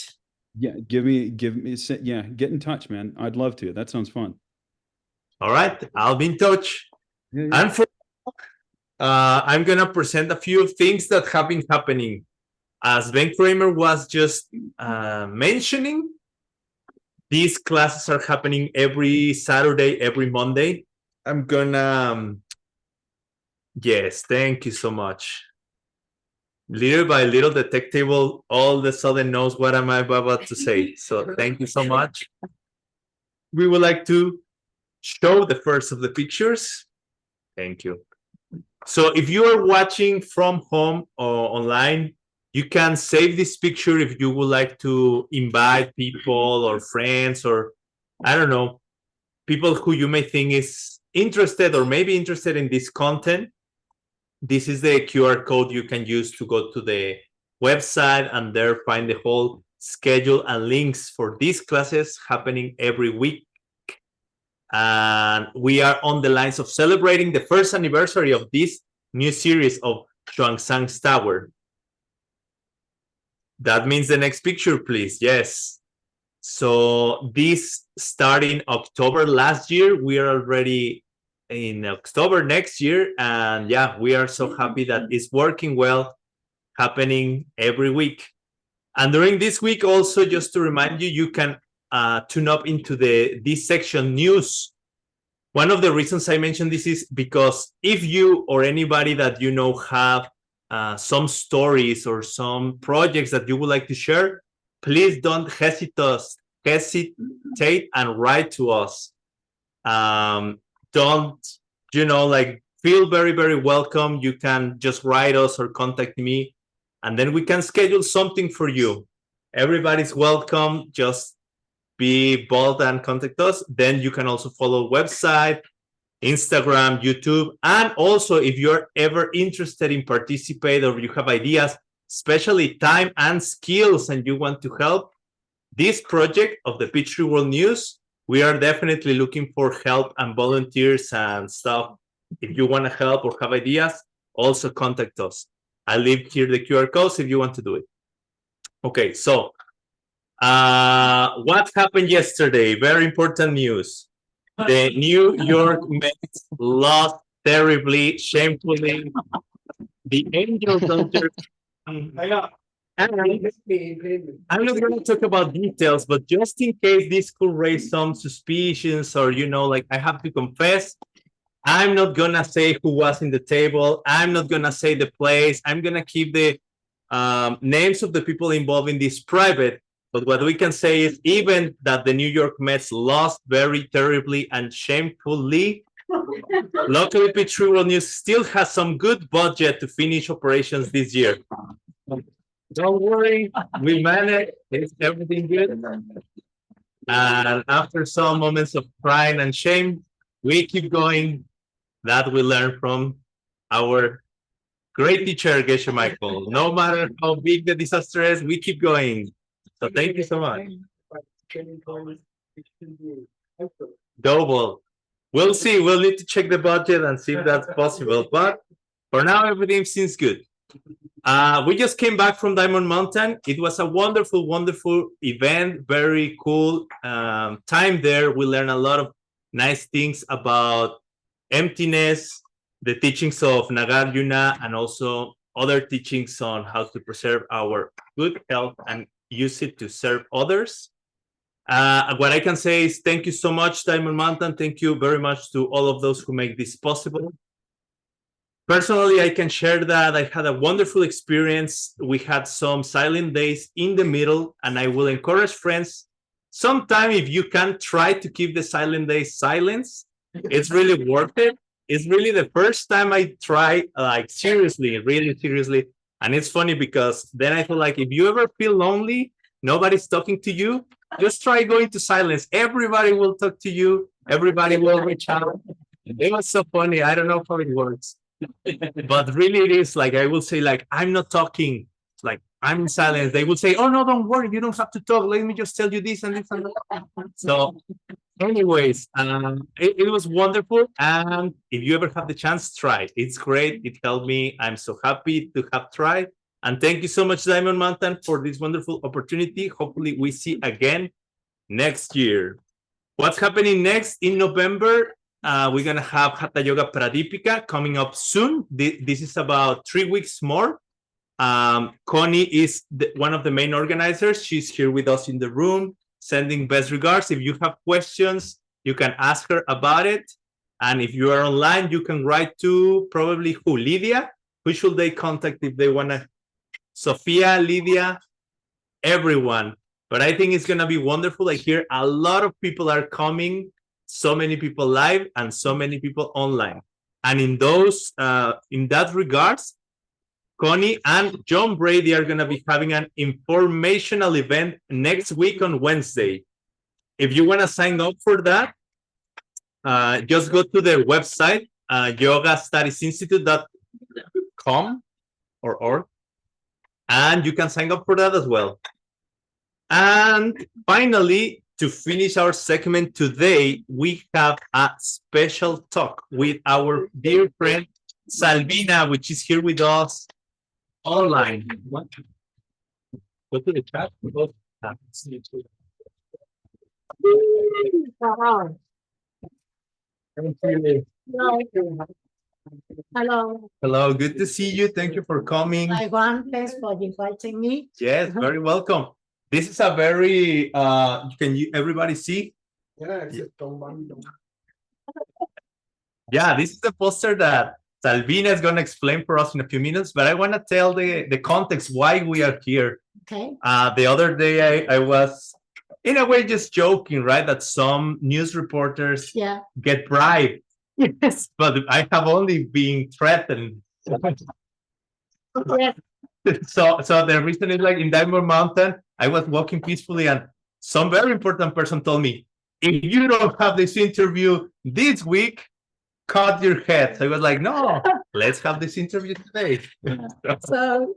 [SPEAKER 5] Yeah, get in touch, man. I'd love to. That sounds fun.
[SPEAKER 6] All right, I'll be in touch.
[SPEAKER 5] Yeah.
[SPEAKER 6] And for I'm gonna present a few things that have been happening. As Ben Kramer was just mentioning, these classes are happening every Saturday, every Monday. I'm gonna, yes, thank you so much. Little by little, the tech table all of a sudden knows what am I about to say. So thank you so much. We would like to show the first of the pictures. Thank you. So if you are watching from home or online, you can save this picture if you would like to invite people or friends or, I don't know, people who you may think is interested or maybe interested in this content. This is the QR code you can use to go to the website and there find the whole schedule and links for these classes happening every week. And we are on the lines of celebrating the first anniversary of this new series of Xuanzang's Tower. That means the next picture, please. Yes. So this starting October last year, we are already in October next year. And yeah, we are so happy that it's working well, happening every week. And during this week also, just to remind you, you can tune up into this section news. One of the reasons I mentioned this is because if you or anybody that you know have some stories or some projects that you would like to share, please don't hesitate and write to us. Don't, feel very, very welcome. You can just write us or contact me, and then we can schedule something for you. Everybody's welcome. Just be bold and contact us. Then you can also follow website, Instagram, YouTube, and also if you're ever interested in participate or you have ideas, especially time and skills, and you want to help this project of the Peachtree World News, we are definitely looking for help and volunteers and stuff. If you want to help or have ideas, also contact us. I leave here the QR codes if you want to do it. Okay, so what happened yesterday? Very important news. The New York Mets lost terribly, shamefully. The Angels under. I'm not going to talk about details, but just in case this could raise some suspicions or, I have to confess, I'm not going to say who was in the table. I'm not going to say the place. I'm going to keep the names of the people involved in this private. But what we can say is even that the New York Mets lost very terribly and shamefully, luckily Peachtree World News still has some good budget to finish operations this year. Don't worry, we managed. Is everything good? And after some moments of crying and shame, we keep going. That we learn from our great teacher, Geshe Michael. No matter how big the disaster is, we keep going. So thank you so much. Double. We'll see. We'll need to check the budget and see if that's possible. But for now, everything seems good. We just came back from Diamond Mountain. It was a wonderful, wonderful event. Very cool time there. We learned a lot of nice things about emptiness, the teachings of Nagarjuna, and also other teachings on how to preserve our good health and use it to serve others. What I can say is thank you so much, Diamond Mountain. Thank you very much to all of those who make this possible. Personally, I can share that I had a wonderful experience. We had some silent days in the middle, and I will encourage friends, sometime if you can, try to keep the silent days silence. It's really worth it. It's really the first time I try, like seriously, really seriously. And it's funny because then I feel like if you ever feel lonely, nobody's talking to you, just try going to silence. Everybody will talk to you. Everybody will reach out. It was so funny. I don't know how it works. But really it is like, I will say like, I'm not talking, like I'm in silence. They will say, oh no, don't worry. You don't have to talk. Let me just tell you this and this and that. So anyways, it was wonderful. And if you ever have the chance, try. It's great. It helped me. I'm so happy to have tried. And thank you so much, Diamond Mountain, for this wonderful opportunity. Hopefully we see again next year. What's happening next in November? We're going to have Hatha Yoga Pradipika coming up soon. This is about 3 weeks more. Connie is one of the main organizers. She's here with us in the room, sending best regards. If you have questions, you can ask her about it. And if you are online, you can write to probably who? Lydia? Who should they contact if they want to? Sophia, Lydia, everyone. But I think it's going to be wonderful. I hear a lot of people are coming, so many people live and so many people online. And in that regards, Connie and John Brady are going to be having an informational event next week on Wednesday. If you want to sign up for that, just go to their website, yogastudiesinstitute.com or org. And you can sign up for that as well. And finally, to finish our segment today, we have a special talk with our dear friend Salvina, which is here with us online. Go to the chat.
[SPEAKER 10] Hello.
[SPEAKER 6] Hello, good to see you. Thank you for coming.
[SPEAKER 10] Hi, Juan. Thanks for inviting me.
[SPEAKER 6] Yes, very welcome. This is a very, can you everybody see? Yeah, this is the poster that Salvina is going to explain for us in a few minutes, but I want to tell the context why we are here.
[SPEAKER 10] Okay.
[SPEAKER 6] The other day I was, in a way, just joking, right? That some news reporters get bribed.
[SPEAKER 10] Yes.
[SPEAKER 6] But I have only been threatened.
[SPEAKER 10] Yes.
[SPEAKER 6] So the reason is like in Diamond Mountain, I was walking peacefully and some very important person told me, if you don't have this interview this week, cut your head. So I was like, no, let's have this interview today.
[SPEAKER 10] So,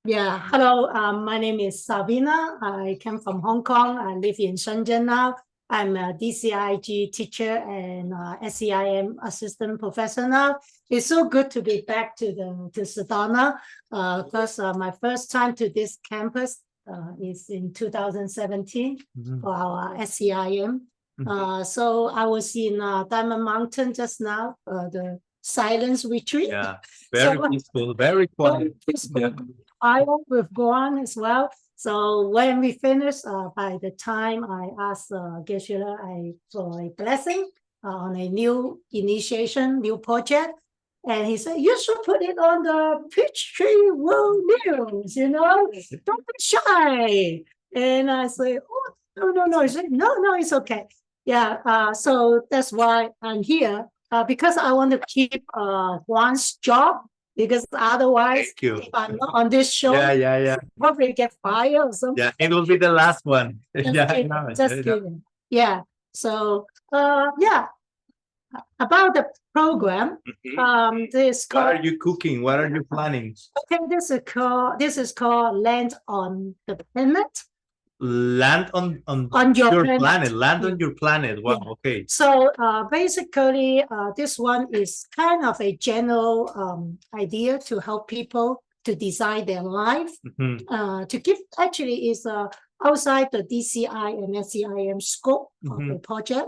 [SPEAKER 10] hello, my name is Savina. I came from Hong Kong. I live in Shenzhen now. I'm a DCIG teacher and SCIM assistant professor now. It's so good to be back to Sedona because my first time to this campus is in 2017 for our SCIM. So I was in Diamond Mountain just now, the silence retreat.
[SPEAKER 6] Yeah, very peaceful, very quiet.
[SPEAKER 10] I work with Guan as well. So when we finished, by the time I asked Geshe for a blessing on a new initiation, new project, and he said, you should put it on the Peachtree World News, don't be shy. And I say, oh, no. He said, no, it's okay. Yeah, so that's why I'm here, because I want to keep Juan's job. Because otherwise, if I'm not on this show, probably get fired or something.
[SPEAKER 6] Yeah, it will be the last one.
[SPEAKER 10] Just kidding. Yeah. So, about the program, this
[SPEAKER 6] what are you cooking? What are you planning?
[SPEAKER 10] Okay, this is called Land on the Planet.
[SPEAKER 6] land on
[SPEAKER 10] your
[SPEAKER 6] your
[SPEAKER 10] planet.
[SPEAKER 6] planet. Land on
[SPEAKER 10] Yeah.
[SPEAKER 6] your planet. Wow.
[SPEAKER 10] Yeah.
[SPEAKER 6] Okay.
[SPEAKER 10] So basically, this one is kind of a general idea to help people to design their life. To give actually is outside the DCI and SCIM scope of the project.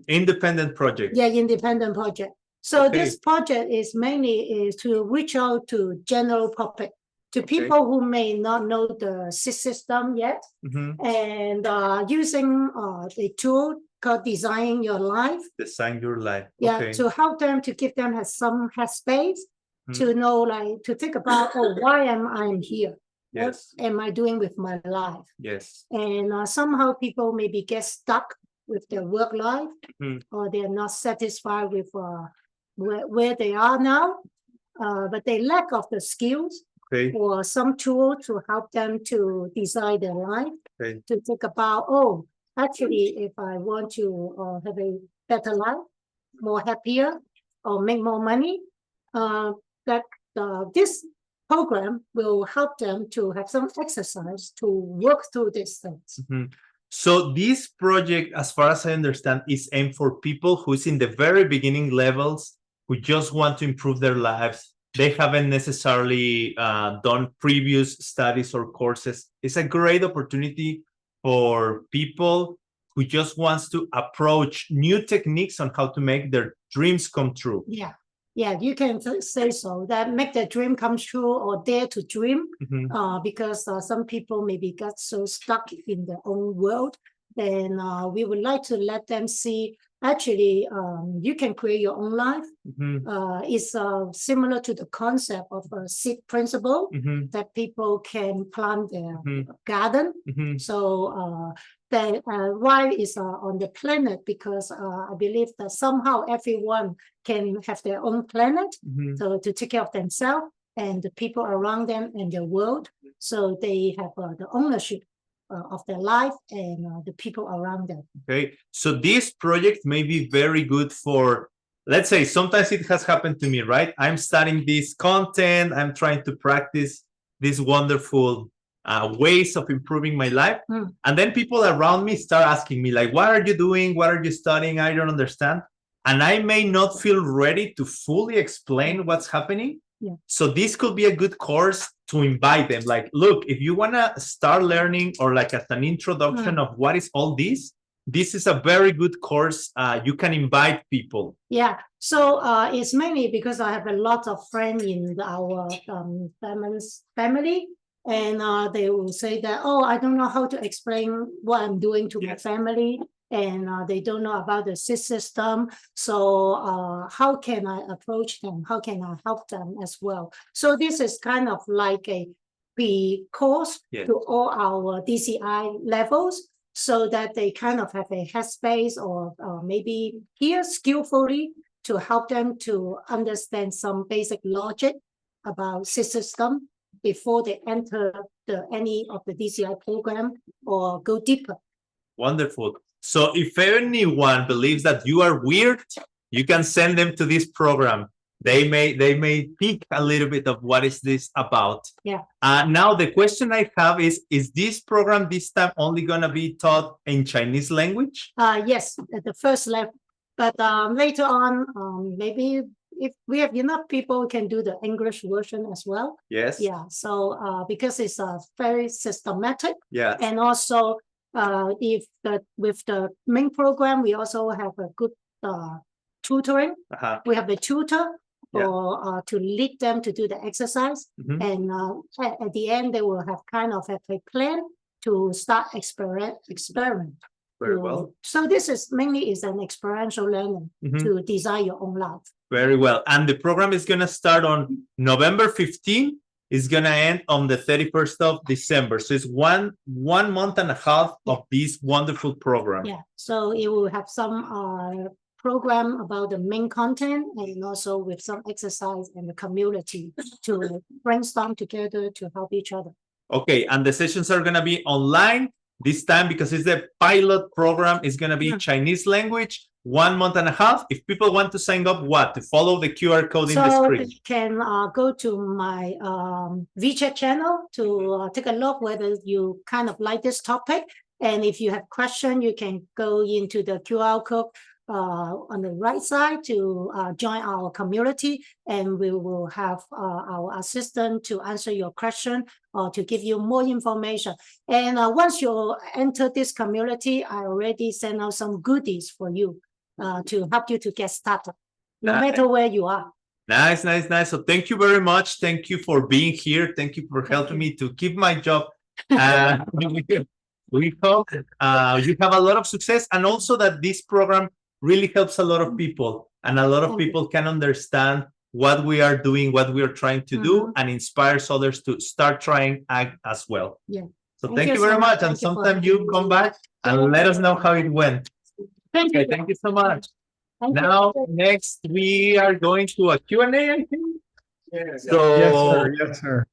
[SPEAKER 6] Independent project.
[SPEAKER 10] Yeah, independent project. So this project is mainly is to reach out to general public, to people who may not know the system yet, and using the tool called Design Your Life.
[SPEAKER 6] Design your life.
[SPEAKER 10] Yeah, to help them, to give them some headspace to know, like, to think about, oh, why am I here?
[SPEAKER 6] Yes.
[SPEAKER 10] What am I doing with my life?
[SPEAKER 6] Yes.
[SPEAKER 10] And somehow people maybe get stuck with their work life, or they're not satisfied with where they are now, but they lack of the skills or some tool to help them to design their life, to think about, oh, actually, if I want to have a better life, more happier, or make more money, that this program will help them to have some exercise to work through these things.
[SPEAKER 6] So this project, as far as I understand, is aimed for people who's in the very beginning levels, who just want to improve their lives. They haven't necessarily done previous studies or courses. It's a great opportunity for people who just wants to approach new techniques on how to make their dreams come true.
[SPEAKER 10] Yeah. Yeah, you can say so, that make their dream come true, or dare to dream, because some people maybe got so stuck in their own world. Then we would like to let them see, actually, you can create your own life. It's similar to the concept of a seed principle, that people can plant their garden. So that why is on the planet, because I believe that somehow everyone can have their own planet, so to take care of themselves and the people around them and their world, so they have the ownership of their life and the people around them. Okay,
[SPEAKER 6] so this project may be very good for, let's say, sometimes it has happened to me, right? I'm studying this content, I'm trying to practice these wonderful ways of improving my life, and then people around me start asking me, like, what are you doing? What are you studying? I don't understand. And I may not feel ready to fully explain what's happening. So this could be a good course to invite them. Like, look, if you want to start learning, or like as an introduction of what is all this is a very good course. You can invite people.
[SPEAKER 10] Yeah, so it's mainly because I have a lot of friends in our family, and they will say that, oh, I don't know how to explain what I'm doing to my family, and they don't know about the system. So how can I approach them? How can I help them as well? So this is kind of like a pre-course to all our DCI levels, so that they kind of have a headspace, or maybe here skillfully to help them to understand some basic logic about system before they enter any of the DCI program or go deeper.
[SPEAKER 6] Wonderful. So if anyone believes that you are weird, you can send them to this program. They may think a little bit of what is this about.
[SPEAKER 10] Yeah.
[SPEAKER 6] Now the question I have is this program this time only gonna be taught in Chinese language?
[SPEAKER 10] Yes, at the first level. But later on, maybe if we have enough people, we can do the English version as well.
[SPEAKER 6] Yes.
[SPEAKER 10] Yeah. So because it's very systematic.
[SPEAKER 6] Yeah.
[SPEAKER 10] And also with the main program, we also have a good tutoring. We have a tutor or to lead them to do the exercise, and at the end they will have kind of a plan to start experiment.
[SPEAKER 6] Very well.
[SPEAKER 10] So this is mainly an experiential learning to design your own life.
[SPEAKER 6] Very well. And the program is going to start on November 15th. It's going to end on the 31st of December. So it's one month and a half of this wonderful program.
[SPEAKER 10] Yeah. So it will have some program about the main content, and also with some exercise and the community to brainstorm together to help each other.
[SPEAKER 6] Okay. And the sessions are going to be online this time, because it's a pilot program. It's going to be Chinese language. 1 month and a half. If people want to sign up, what? To follow the QR code in the
[SPEAKER 10] So
[SPEAKER 6] screen.
[SPEAKER 10] you can go to my WeChat channel to take a look whether you kind of like this topic. And if you have question, you can go into the QR code on the right side to join our community, and we will have our assistant to answer your question or to give you more information. And once you enter this community, I already sent out some goodies for you to help you to get started, no matter where you are.
[SPEAKER 6] Nice, nice, nice. So thank you very much. Thank you for being here. Thank you for helping me to keep my job. We hope you have a lot of success, and also that this program really helps a lot of people, and a lot of people can understand what we are doing, what we are trying to do, and inspires others to start trying ag as well.
[SPEAKER 10] Yeah.
[SPEAKER 6] So thank you very much. And sometime you come back and let us know how it went.
[SPEAKER 10] Thank you.
[SPEAKER 6] Thank you so much.
[SPEAKER 10] Thank you.
[SPEAKER 6] Now, next we are going to a Q&A, I think.
[SPEAKER 1] Yes,
[SPEAKER 6] So
[SPEAKER 1] sir. Yes, sir.